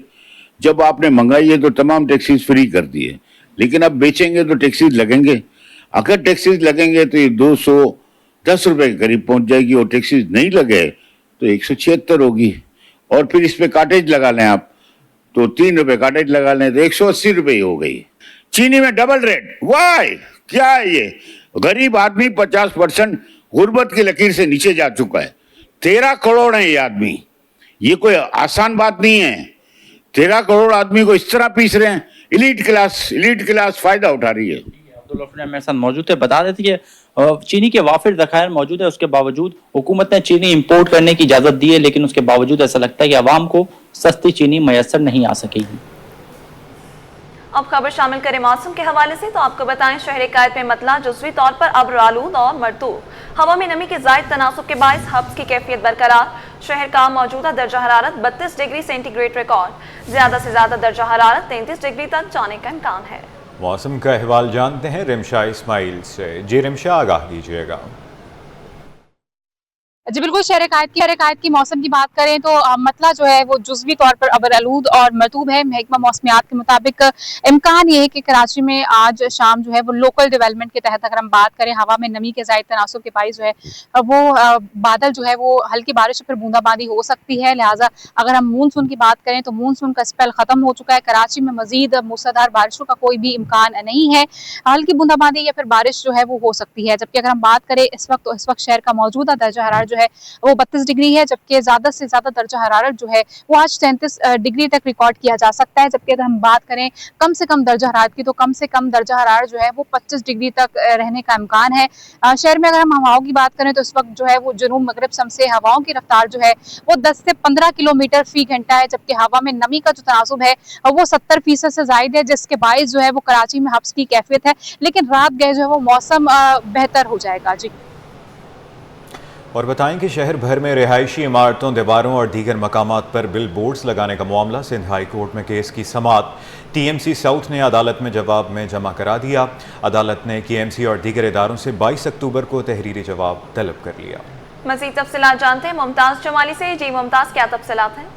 जब आपने मंगाई है तो तमाम टैक्सेस फ्री कर दिए, लेकिन अब बेचेंगे तो टैक्सेस लगेंगे। अगर टैक्सेस लगेंगे तो ये 210 रुपये के करीब पहुंच जाएगी और टैक्सेस नहीं लगे तो 176 होगी। और फिर इस पर काटेज लगा लें आप तो 3 रुपये काटेज लगा लें तो 180 रुपये हो गई। चीनी में डबल रेट, वाई क्या है ये? गरीब आदमी 50% गुर्बत की लकीर से नीचे जा चुका है। 13 करोड़ है ये आदमी, ये कोई आसान बात नहीं है। 13 करोड़ आदमी को इस तरह पीस रहे हैं। इलीट क्लास फायदा उठा रही है। अब्दुल रऊफ मेरे साथ मौजूद थे, बता देते कि चीनी के वाफिर ज़खायर मौजूद है, उसके बावजूद हुकूमत ने चीनी इंपोर्ट करने की इजाज़त दी है, लेकिन उसके बावजूद ऐसा लगता है कि आवाम को सस्ती चीनी मैसर नहीं आ सकेगी। अब खबर शामिल करें मौसम के हवाले से, तो आपको बताएं शहर कायद में मतला जुज़वी तौर पर अब्र आलूद और मरतूब, हवा में नमी के ज़ायद तनासुब के बायस हब्स की कैफियत बरकरार। शहर का मौजूदा दर्जा हरारत 32 डिग्री सेंटीग्रेड रिकॉर्ड, ज्यादा से ज्यादा दर्जा हरारत 33 डिग्री तक जाने का इम्कान है। मौसम का अहवाल जानते हैं रिमशा इस्माइल से। जी रिमशा, आगाह दीजिएगा। जी बिल्कुल, शहर कायद की मौसम की बात करें तो मतला जो है वो जुज़वी तौर पर अबरआलूद और मरतूब है। महकमा मौसमियात के मुताबिक इम्कान ये है कि कराची में आज शाम जो है वो लोकल डेवलपमेंट के तहत अगर हम बात करें, हवा में नमी के ज़ायद तनासुब के बाइस जो है वो बादल जो है वो हल्की बारिश फिर बूंदाबांदी हो सकती है। लिहाजा अगर हम मानसून की बात करें तो मानसून का स्पेल ख़त्म हो चुका है। कराची में मजीद मूसलाधार बारिशों का कोई भी इम्कान नहीं है। हल्की बूंदाबांदी या फिर बारिश जो है वो हो सकती है। जबकि अगर हम बात करें इस वक्त शहर का मौजूदा दर्जा हरारत है वो 32 डिग्री है, जबकि ज्यादा से ज्यादा दर्जा हरारत जो है वो आज 33 डिग्री तक रिकॉर्ड किया जा सकता है। जबकि अगर हम बात करें कम से कम दर्जा हरारत की, तो कम से कम दर्जा हरारत जो है वो 25 डिग्री तक रहने का इम्कान है। शहर में अगर हम हवाओं की बात करें तो इस वक्त जो है वो जुनूब मगरब से हवाओं की रफ्तार जो है वो 10 से 15 किलोमीटर फी घंटा है। जबकि हवा में नमी का जो तनासुब है वो 70% से जायद है, जिसके बायस जो है वो कराची में हब्स की कैफियत है। लेकिन रात गए जो है वो मौसम बेहतर हो जाएगा। जी और बताएं कि शहर भर में रिहायशी इमारतों, दीवारों और दीगर मकामात पर बिल बोर्ड्स लगाने का मामला सिंध हाई कोर्ट में केस की समाअत TMC साउथ ने अदालत में जवाब में जमा करा दिया। अदालत ने KMC और दीगर इदारों से 22 अक्टूबर को तहरीरी जवाब तलब कर लिया। मज़ीद तफसीलात जानते हैं मुमताज़ जमाली से। जी मुमताज़, क्या तफसीलात हैं?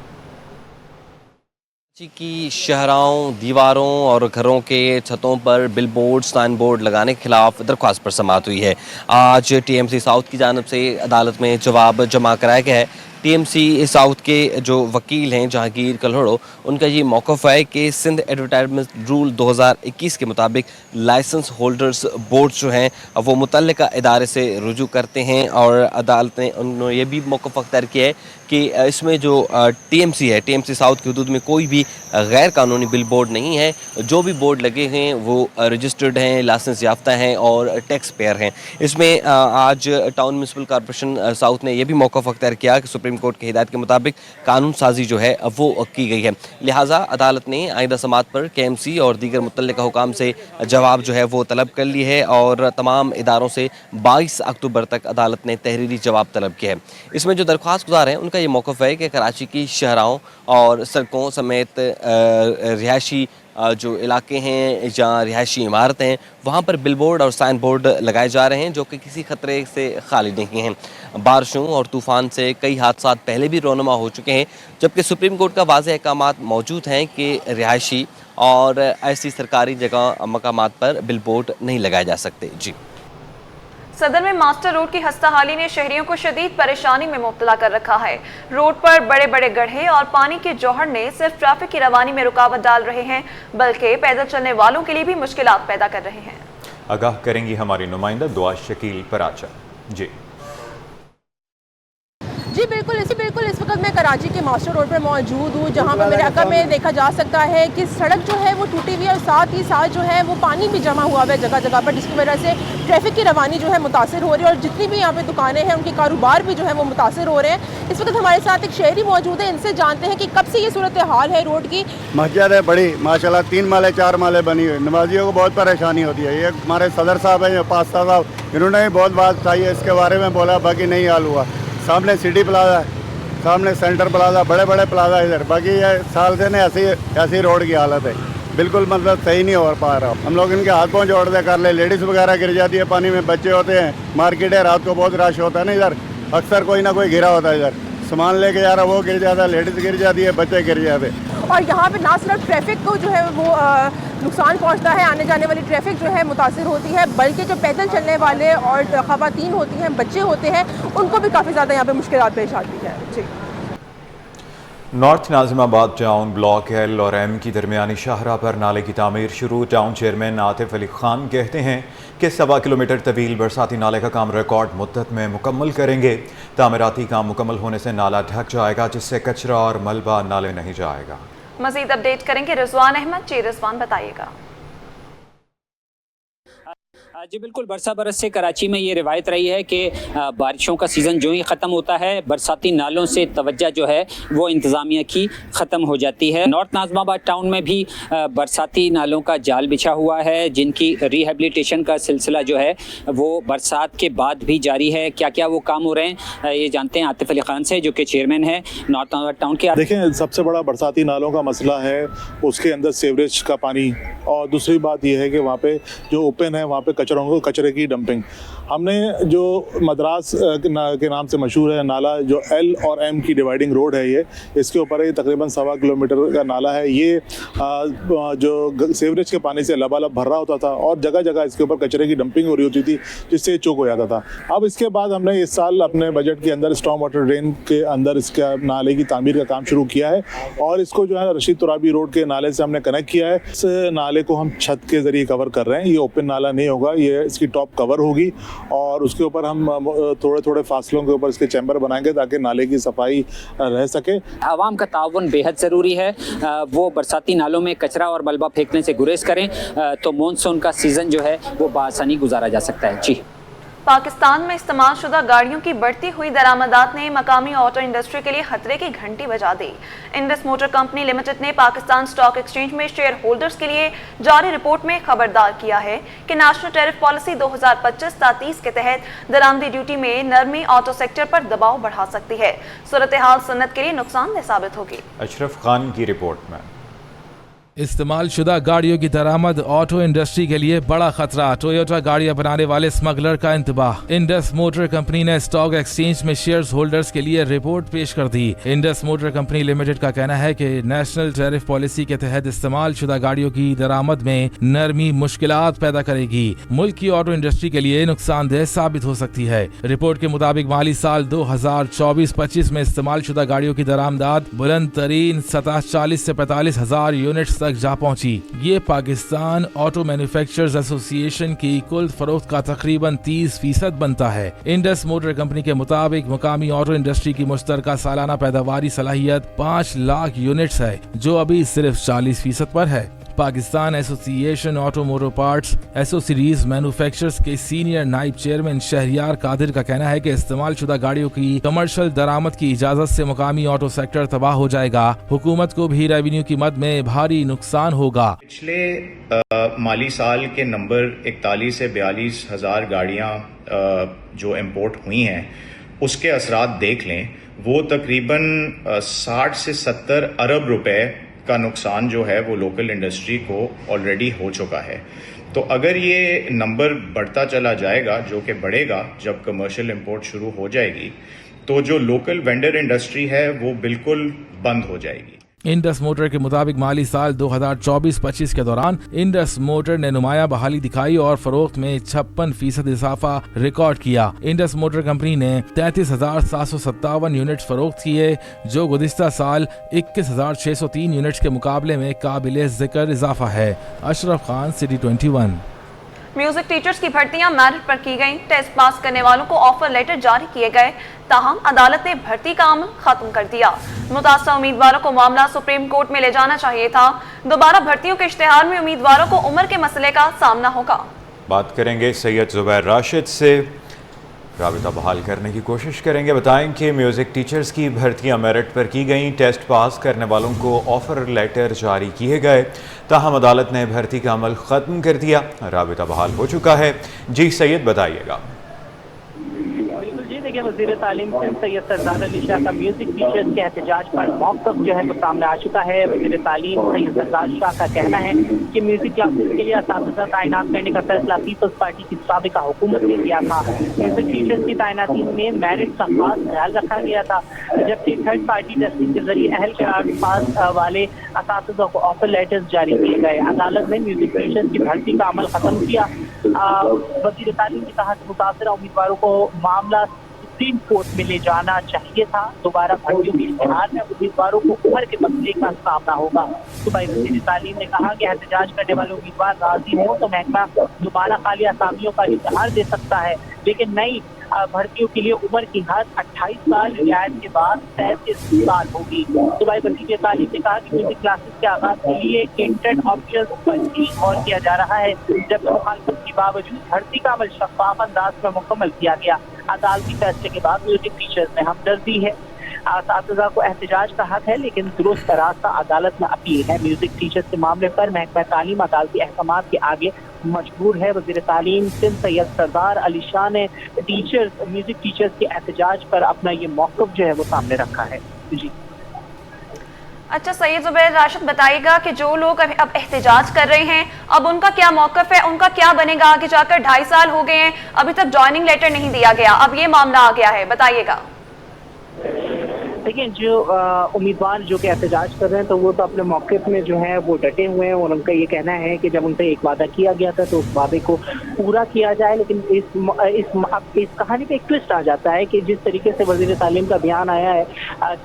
की शहरों, दीवारों और घरों के छतों पर बिल बोर्ड, साइन बोर्ड लगाने के खिलाफ दरख्वास्त पर समाअत हुई है। आज TMC साउथ की जानिब से अदालत में जवाब जमा कराया गया है। TMC साउथ के जो वकील हैं जहांगीर कल्हड़ो, उनका ये मौक़िफ़ है कि सिंध एडवर्टाइजमेंट रूल 2021 के मुताबिक लाइसेंस होल्डर्स बोर्ड जो हैं वो मुतल्लिका इदारे से रुजू करते हैं। और अदालत ने उन्होंने ये भी मौक़िफ़ अख्तियार किया है कि इसमें जो TMC है, TMC साउथ की हदूद में कोई भी गैर कानूनी बिल बोर्ड नहीं है। जो भी बोर्ड लगे हैं वो रजिस्टर्ड हैं, लाइसेंस याफ्ता हैं और टैक्स पेयर हैं। इसमें आज टाउन म्यूनसिपल कॉर्पोरेशन साउथ ने यह भी मौक़िफ़ अख्तियार किया कि सुप्रीम कोर्ट की हिदायत के मुताबिक कानून साजी जो है वो की गई है। लिहाजा अदालत ने आइंदा समाअत पर KMC और दीगर मुतल्लिका हुकाम से जवाब जो है वो तलब कर ली है और तमाम इदारों से 22 अक्टूबर तक अदालत ने तहरीरी जवाब तलब किया है। इसमें जो दरख्वास्त गुजार हैं उनका ये मौक़िफ़ है कि कराची की शहराओं और सड़कों समेत रिहायशी जो इलाके हैं जहाँ रिहायशी इमारतें हैं वहाँ पर बिलबोर्ड और साइन बोर्ड लगाए जा रहे हैं जो कि किसी ख़तरे से खाली नहीं हैं। बारिशों और तूफ़ान से कई हादसा पहले भी रोनुमा हो चुके हैं, जबकि सुप्रीम कोर्ट का वाज़ेह अहकामात मौजूद हैं कि रिहायशी और ऐसी सरकारी जगह मकामात पर बिलबोर्ड नहीं लगाए जा सकते। जी सदर में मास्टर रोड की खस्ताहाली ने शहरियों को शदीद परेशानी में मुब्तला कर रखा है। रोड पर बड़े बड़े गड्ढे और पानी के जौहर ने सिर्फ ट्रैफिक की रवानी में रुकावट डाल रहे हैं, बल्कि पैदल चलने वालों के लिए भी मुश्किलात पैदा कर रहे हैं। आगाह करेंगी हमारी नुमाइंदा दुआ शकील पराचा। जी बिल्कुल इस वक्त मैं कराची के मास्टर रोड पर मौजूद हूँ, जहाँ पर मेरे अकब में देखा जा सकता है कि सड़क जो है वो टूटी हुई है और साथ ही साथ जो है वो पानी भी जमा हुआ है जगह जगह पर, जिसकी वजह से ट्रैफिक की रवानी जो है मुतासर हो रही है और जितनी भी यहाँ पे दुकानें हैं उनके कारोबार भी जो है वो मुतासर हो रहे हैं। इस वक्त हमारे साथ एक शहरी मौजूद है, इनसे जानते हैं कि कब से ये सूरत हाल है रोड की। मस्जिद है बड़ी माशाल्लाह, 3 माले 4 माले बनी हुई, नमाजियों को बहुत परेशानी होती है। ये हमारे सदर साहब हैं पास्ता साहब, इन्होंने भी बहुत बात चाहिए इसके बारे में बोला, बाकी नहीं हाल हुआ। सामने सिटी प्लाजा है, सामने सेंटर प्लाजा, बड़े बड़े प्लाजा इधर, बाकी ये साल से ने ऐसी रोड की हालत है, बिल्कुल मतलब सही नहीं हो पा रहा। हम लोग इनके हाथ पाँव जोड़ दे कर ले, लेडीज़ वगैरह गिर जाती है पानी में, बच्चे होते हैं, मार्केट है, रात को बहुत रश होता है ना इधर, अक्सर कोई ना कोई गिरा होता है इधर, सामान लेके जा रहा वो गिर जाता है, लेडीज़ गिर जाती है, बच्चे गिर जाते। और यहाँ पे ना सिर्फ ट्रैफिक को जो है वो नुकसान पहुँचता है, आने जाने वाली ट्रैफिक जो है मुतासिर होती है, बल्कि जो पैदल चलने वाले और ख़वातीन होती हैं, बच्चे होते हैं, उनको भी काफ़ी ज़्यादा यहाँ पे मुश्किलात पेश आती है। जी North Nazimabad town block L और एम की दरमियानी शाहरा पर नाले की तामीर शुरू। टाउन चेयरमैन आतिफ अली खान कहते हैं कि 1.25 किलोमीटर तवील बरसाती नाले का काम रिकॉर्ड मुद्दत में मुकम्मल करेंगे। तामीराती काम मुकम्मल होने से नाला ढक जाएगा, जिससे कचरा और मलबा नाले नहीं जाएगा। मजीद अपडेट करेंगे रिजवान अहमद। जी रिजवान, बताइएगा। जी बिल्कुल, बरसा बरस से कराची में ये रिवायत रही है कि बारिशों का सीज़न जो ही ख़त्म होता है, बरसाती नालों से तवज्जो जो है वो इंतज़ामिया की ख़त्म हो जाती है। नॉर्थ नाज़िमाबाद टाउन में भी बरसाती नालों का जाल बिछा हुआ है, जिनकी रिहेबिलिटेशन का सिलसिला जो है वो बरसात के बाद भी जारी है। क्या क्या वो काम हो रहे हैं ये जानते हैं आतिफ अली खान से, जो कि चेयरमैन है नॉर्थ नाज़िमाबाद टाउन के। देखें, सबसे बड़ा बरसाती नालों का मसला है उसके अंदर सीवरेज का पानी, और दूसरी बात यह है कि वहाँ पे जो ओपन है वहाँ पे कचरे की डंपिंग। हमने जो मद्रास के नाम से मशहूर है नाला, जो एल और एम की डिवाइडिंग रोड है, ये इसके ऊपर है, तकरीबन 1.25 किलोमीटर का नाला है। ये जो सीवरेज के पानी से लबालब भर रहा होता था और जगह जगह इसके ऊपर कचरे की डंपिंग हो रही होती थी, जिससे चौक हो जाता था। अब इसके बाद हमने इस साल अपने बजट के अंदर स्टॉर्म वाटर ड्रेन के अंदर इसका नाले की तामीर का काम शुरू किया है, और इसको जो है रशीद तुराबी रोड के नाले से हमने कनेक्ट किया है। इस नाले को हम छत के ज़रिए कवर कर रहे हैं। ये ओपन नाला नहीं होगा, ये इसकी टॉप कवर होगी, और उसके ऊपर हम थोड़े थोड़े फासलों के ऊपर इसके चैम्बर बनाएंगे ताकि नाले की सफाई रह सके। आवाम का ताउन बेहद ज़रूरी है, वो बरसाती नालों में कचरा और मलबा फेंकने से गुरेज करें, तो मानसून का सीज़न जो है वो बआसानी गुजारा जा सकता है। जी, पाकिस्तान में इस्तेमाल शुदा गाड़ियों की बढ़ती हुई दरामदात ने मकामी ऑटो इंडस्ट्री के लिए खतरे की घंटी बजा दी। इंडस मोटर कंपनी लिमिटेड ने पाकिस्तान स्टॉक एक्सचेंज में शेयर होल्डर्स के लिए जारी रिपोर्ट में खबरदार किया है कि नेशनल टैरिफ पॉलिसी 2025-30 के तहत दरामदी ड्यूटी में नरमी ऑटो सेक्टर पर दबाव बढ़ा सकती है। सूरत हाल सनत के लिए नुकसानदेह साबित होगी। अशरफ खान की रिपोर्ट में। इस्तेमाल शुदा गाड़ियों की दरामद ऑटो इंडस्ट्री के लिए बड़ा खतरा। टोयोटा गाड़ियां बनाने वाले स्मगलर का इंतबाह। इंडस मोटर कंपनी ने स्टॉक एक्सचेंज में शेयर्स होल्डर्स के लिए रिपोर्ट पेश कर दी। इंडस मोटर कंपनी लिमिटेड का कहना है कि नेशनल टैरिफ पॉलिसी के तहत इस्तेमाल शुदा गाड़ियों की दरामद में नरमी मुश्किलात पैदा करेगी, मुल्क की ऑटो इंडस्ट्री के लिए नुकसानदेह साबित हो सकती है। रिपोर्ट के मुताबिक माली साल 2024-25 में इस्तेमाल शुदा गाड़ियों की दरामदात बुलंद तरीन सतह 40 से 45 हजार यूनिट्स तक जा पहुंची। ये पाकिस्तान ऑटो मैन्युफैक्चरर्स एसोसिएशन की कुल फरोख्त का तकरीबन 30% बनता है। इंडस मोटर कंपनी के मुताबिक मुकामी ऑटो इंडस्ट्री की मुश्तरका सालाना पैदावारी सलाहियत 5 लाख यूनिट्स है, जो अभी सिर्फ 40% पर है। Pakistan association auto motor parts accessories manufacturers के सीनियर नाइब चेयरमैन शहरियार कादिर का कहना है कि इस्तेमाल शुदा गाड़ियों की कमर्शियल दरामद की इजाजत से मुकामी ऑटो सेक्टर तबाह हो जाएगा। हुकूमत को भी रेवेन्यू की मद में भारी नुकसान होगा। पिछले माली साल के नंबर 41 से 42 हजार गाड़ियां जो इम्पोर्ट हुई हैं, उसके असरात देख लें, वो तकरीबन 60 से 70 अरब रुपए का नुकसान जो है वो लोकल इंडस्ट्री को ऑलरेडी हो चुका है। तो अगर ये नंबर बढ़ता चला जाएगा, जो कि बढ़ेगा जब कमर्शियल इंपोर्ट शुरू हो जाएगी, तो जो लोकल वेंडर इंडस्ट्री है वो बिल्कुल बंद हो जाएगी। इंडस मोटर के मुताबिक माली साल 2024-25 के दौरान इंडस मोटर ने नुमाया बहाली दिखाई और फरोख्त में 56% इजाफा रिकॉर्ड किया। इंडस मोटर कंपनी ने 33,757 यूनिट्स फरोख्त किए, जो गुज़िश्ता साल 21,603 यूनिट्स के मुकाबले में काबिल जिक्र इजाफा है। Ashraf Khan, city 21। Music teachers की भर्तियां मेरिट पर की गईं। टेस्ट पास करने वालों को ऑफर लेटर जारी किए गए, ताहम अदालत ने भर्ती का अमल खत्म कर दिया। मुतासर उम्मीदवारों को मामला सुप्रीम कोर्ट में ले जाना चाहिए था। दोबारा भर्तियों के इश्तेहार में उम्मीदवारों को उम्र के मसले का सामना होगा। बात करेंगे सैयद जुबैर राशिद से, राबिता बहाल करने की कोशिश करेंगे। बताएं कि म्यूज़िक टीचर्स की भर्तियां मेरिट पर की गईं, टेस्ट पास करने वालों को ऑफ़र लेटर जारी किए गए, ताहम अदालत ने भर्ती का अमल ख़त्म कर दिया। राबिता बहाल हो चुका है। जी सैयद, बताइएगा। देखिए, वज़ीर तालीम सैयद सरदार अली शाह का म्यूजिक टीचर्स के एहतजाज पर मौक़िफ़ जो है वो सामने आ चुका है। वज़ीर तालीम सैयद सरदार शाह का कहना है कि म्यूजिक क्लासेस के लिए असातिज़ा तैनात करने का फैसला पीपल्स पार्टी की साबिक़ा हुकूमत ने किया था। म्यूजिक टीचर्स की तैनाती में मेरिट का खास ख्याल रखा गया था, जबकि थर्ड पार्टी टेस्टिंग के जरिए अहल करार पास वाले असातिज़ा को ऑफर लेटर्स जारी किए गए। अदालत ने म्यूजिक टीचर्स की भर्ती का अमल खत्म किया। वज़ीर तालीम ने कहा कि मुतासरा उम्मीदवारों को मामला सुप्रीम कोर्ट में ले जाना चाहिए था। दोबारा भर्तियों के इश्तिहार में उम्मीदवारों को उम्र के मसले का सामना होगा। सूबाई वज़ीर तालीम ने कहा कि एहतजाज करने वाले उम्मीदवार राजी हो तो महकमा दोबारा खाली असामियों का इश्तिहार दे सकता है, लेकिन नई भर्तियों के लिए उम्र की हद 28 साल रियायत के बाद 33 साल होगी। सूबाई वज़ीर तालीम ने कहा कि म्यूजिक क्लासेस के आगाज के लिए इंटर्न ऑप्शन पर गौर किया जा रहा है, जब मुखालफत के बावजूद भर्ती का अमल शफाफ अंदाज में मुकम्मल किया गया। अदालती फैसले के बाद म्यूजिक टीचर्स में हमदर्दी है। असातिज़ा को एहतजाज का हक है, लेकिन दुरुस्त रास्ता अदालत में अपील है। म्यूजिक टीचर्स के मामले पर महकमा तालीम अदालती अहकाम के आगे मजबूर है। वज़ीर तालीम सिंध सैयद सरदार अली शाह ने म्यूजिक टीचर्स के एहतजाज पर अपना ये मौक़िफ़ जो है वो सामने रखा है। जी अच्छा सैयद ज़ुबैर राशिद, बताइएगा कि जो लोग अब एहतजाज कर रहे हैं, अब उनका क्या मौक़िफ़ है, उनका क्या बनेगा आगे जाकर? 2.5 साल हो गए हैं, अभी तक जॉइनिंग लेटर नहीं दिया गया, अब ये मामला आ गया है, बताइएगा। देखिए, जो उम्मीदवार जो कि एहतजाज कर रहे हैं तो वो तो अपने मौक़िफ़ में जो है वो डटे हुए हैं और उनका ये कहना है कि जब उनसे एक वादा किया गया था तो उस वादे को पूरा किया जाए। लेकिन इस कहानी पे एक ट्विस्ट आ जाता है कि जिस तरीके से वज़ीर तालीम का बयान आया है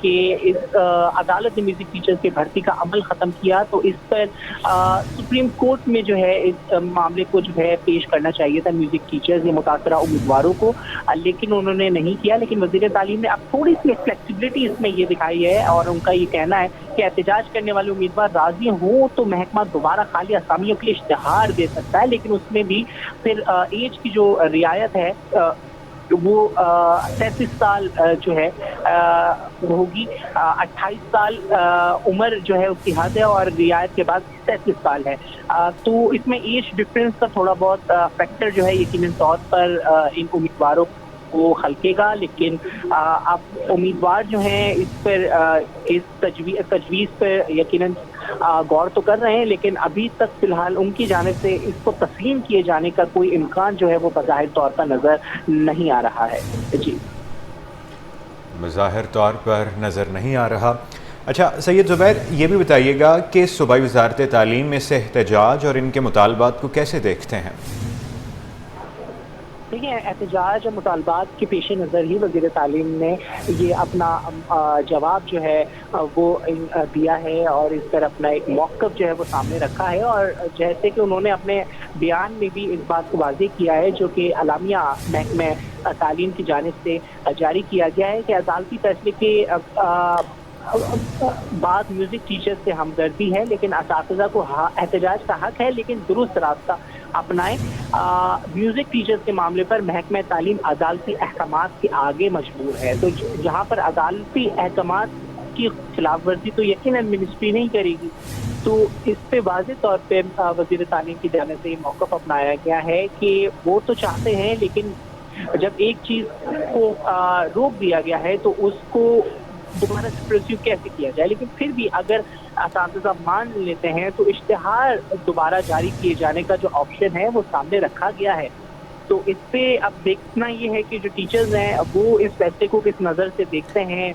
कि इस अदालत ने म्यूज़िक टीचर्स की भर्ती का अमल ख़त्म किया, तो इस पर सुप्रीम कोर्ट में जो है इस मामले को जो है पेश करना चाहिए था म्यूज़िक टीचर्स या मुतासरा उम्मीदवारों को, लेकिन उन्होंने नहीं किया। लेकिन वज़ीर तालीम ने अब थोड़ी सी फ्लेक्सिबिलिटी इसमें ये दिखाई है और उनका ये कहना है कि एहतजाज करने वाले उम्मीदवार राजी हों तो महकमा दोबारा खाली असामियों के लिए इश्तिहार दे सकता है, लेकिन उसमें भी फिर एज की जो रियायत है वो 33 साल जो है होगी। 28 साल उम्र जो है उसकी हद है और रियायत के बाद 33 साल है। तो इसमें एज डिफरेंस का थोड़ा बहुत फैक्टर जो है यकीनन तौर पर इन उम्मीदवारों वो खलकेगा, लेकिन अब उम्मीदवार जो हैं इस पर इस तजवीज़ पर यकीनन गौर तो कर रहे हैं, लेकिन अभी तक फिलहाल उनकी जानिब से इसको तस्लीम किए जाने का कोई इम्कान जो है वो बज़ाहिर तौर पर नज़र नहीं आ रहा है। जी बज़ाहिर तौर पर नज़र नहीं आ रहा। अच्छा सैयद ज़ुबैर, ये भी बताइएगा कि सूबाई वज़ारत तालीम में से एहतजाज और इनके मुतालबात को कैसे देखते हैं? देखिए, एहतजाज और मुतालबात के पेश नज़र ही वज़ीर तालीम ने ये अपना जवाब जो है वो दिया है और इस पर अपना एक मौक़िफ़ जो है वो सामने रखा है। और जैसे कि उन्होंने अपने बयान में भी इस बात को वाज़ेह किया है जो कि अलामिया महकमा तालीम की जानिब से जारी किया गया है कि अदालती फैसले के बाद म्यूज़िक टीचर्स से हमदर्दी है, लेकिन असातिज़ा को एहतजाज का हक है, लेकिन दुरुस्त रास्ता अपनाएं। म्यूज़िक टीचर्स के मामले पर महकमा तालीम अदालती अहकामात के आगे मजबूर है, तो जहाँ पर अदालती अहकामात की खिलाफ वर्जी तो यकीनन मिनिस्ट्री नहीं करेगी। तो इस पे वाज़ेह तौर पे वज़ीर तालीम की जानिब से ये मौक़िफ़ अपनाया गया है कि वो तो चाहते हैं, लेकिन जब एक चीज़ को रोक दिया गया है तो उसको दोबारा परस्यू कैसे किया जाए। लेकिन फिर भी अगर असातिज़ा मान लेते हैं तो इश्तिहार दोबारा जारी किए जाने का जो ऑप्शन है वो सामने रखा गया है। तो इस पे अब देखना ये है कि जो टीचर्स हैं वो इस फैसले को किस नज़र से देखते हैं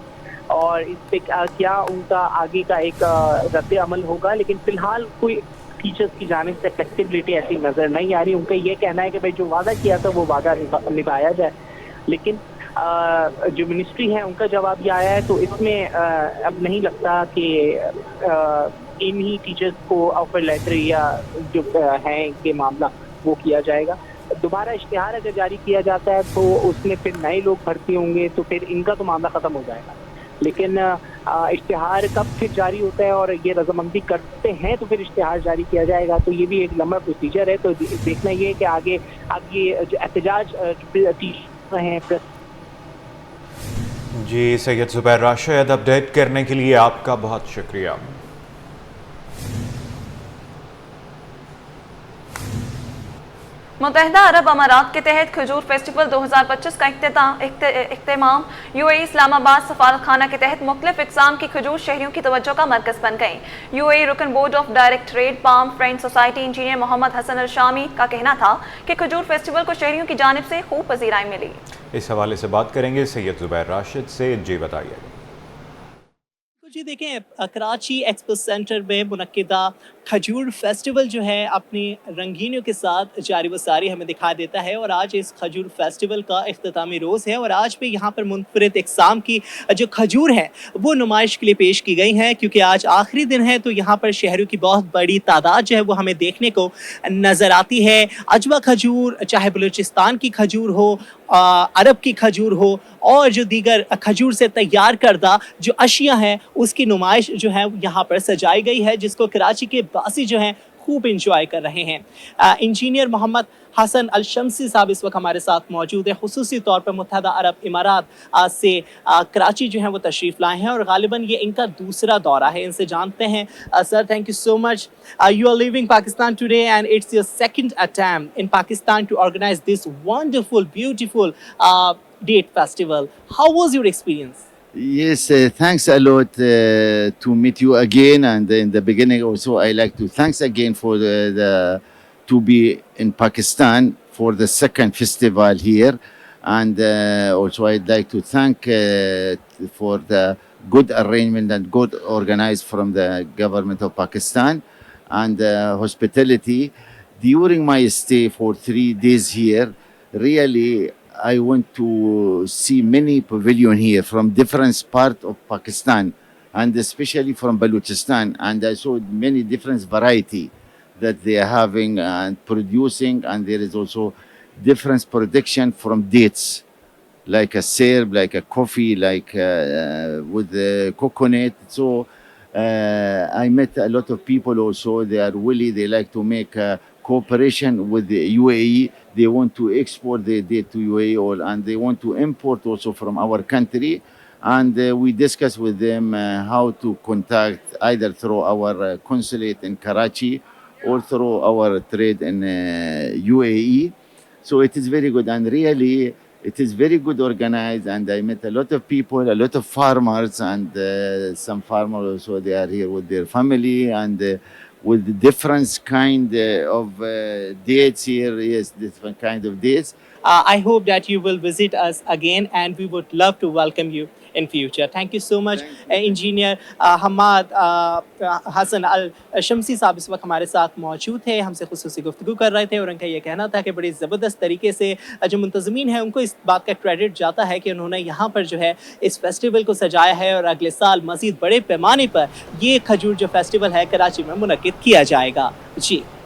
और इस पे क्या उनका आगे का एक रद्द अमल होगा। लेकिन फिलहाल कोई टीचर्स की जानिब से फ्लेक्सिबिलिटी ऐसी नज़र नहीं आ रही। उनका ये कहना है कि भाई जो वादा किया था वो वादा निभाया जाए, लेकिन जो मिनिस्ट्री है उनका जवाब ये आया है तो इसमें अब नहीं लगता कि इन्हीं टीचर्स को ऑफर लेटर या जो है के मामला वो किया जाएगा। दोबारा इश्तिहार अगर जारी किया जाता है तो उसमें फिर नए लोग भर्ती होंगे तो फिर इनका तो मामला ख़त्म हो जाएगा। लेकिन इश्तिहार कब फिर जारी होता है और ये रजामंदी करते हैं तो फिर इश्तिहार जारी किया जाएगा, तो ये भी एक लंबा प्रोसीजर है। तो देखना ये है कि आगे अब ये जो एहतजाज टीचर हैं। जी सैयद ज़ुबैर राशिद, अपडेट करने के लिए आपका बहुत शुक्रिया। मुत्तहिदा अरब अमारात के तहत खजूर फेस्टिवल 2025 का इख्तिमाम यूएई इस्लामाबाद सफारत खाना के तहत मुख्तलिफ इक़साम की खजूर शहरियों की तवज्जो का मरकज़ बन गई। यूएई रुकन board of directorate palm friend society engineer Mohammed Hassan Al Shami का कहना था कि खजूर फेस्टिवल को शहरियों की जानिब से खूब पज़ीराई मिली। इस हवाले से बात करेंगे सैयद ज़ुबैर राशिद से। जी बताइए। जी देखें, कराची एक्सपो सेंटर में मुनक्किदा खजूर फेस्टिवल जो है अपनी रंगीनियों के साथ जारी व सारी हमें दिखा देता है और आज इस खजूर फेस्टिवल का इख्तितामी रोज़ है और आज भी यहाँ पर मुनफरिद इक़साम की जो खजूर है वो नुमाइश के लिए पेश की गई हैं, क्योंकि आज आखिरी दिन है तो यहाँ पर शहरों की बहुत बड़ी तादाद जो है वो हमें देखने को नज़र आती है। अजवा खजूर, चाहे बलूचिस्तान की खजूर हो, अरब की खजूर हो और जो दीगर खजूर से तैयार करदा जो अशिया हैं उसकी नुमाइश जो है यहाँ पर सजाई गई है, जिसको कराची के बासी जो हैं खूब इंजॉय कर रहे हैं। Engineer Mohammed Hassan Al Shamsi साहब इस वक्त हमारे साथ मौजूद है। खुसूसी तौर पर मुत्तहदा अरब इमारात से कराची जो है वो तशरीफ़ लाए हैं और गालिबन ये इनका दूसरा दौरा है। इनसे जानते हैं। Sir, thank you so much. You are living Pakistan today and it's your second attempt in Pakistan to organise this wonderful beautiful date festival. How was your experience? Yes, thanks a lot to meet you again. And in the beginning also, I like to thanks again for to be in Pakistan for the second festival here. And also I'd like to thank for the good arrangement and good organized from the government of Pakistan and hospitality. During my stay for 3 days here, really I went to see many pavilions here from different parts of Pakistan and especially from Balochistan, and I saw many different variety that they are having and producing, and there is also different production from dates like a syrup, like a coffee, like with coconut. So I met a lot of people also. They are willing, they like to make cooperation with the UAE. They want to export their date to UAE and they want to import also from our country. And we discuss with them how to contact either through our consulate in Karachi or through our trade in UAE. So it is very good and really it is very good organized, and I met a lot of people, a lot of farmers, and some farmers also they are here with their family and with different kind of dates here. Yes, different kind of dates. I hope that you will visit us again and we would love to welcome you in future. Thank you so much. Engineer Hamad Hassan Al Shamsi साहब इस वक्त हमारे साथ मौजूद थे, हमसे खुसूसी गुफ्तगू कर रहे थे और उनका ये कहना था कि बड़ी ज़बरदस्त तरीके से जो मुंतज़मीन है उनको इस बात का क्रेडिट जाता है कि उन्होंने यहाँ पर जो है इस फेस्टिवल को सजाया है और अगले साल मज़ीद बड़े पैमाने पर ये खजूर जो फेस्टिवल है कराची में मुनक्किद किया जाएगा। जी।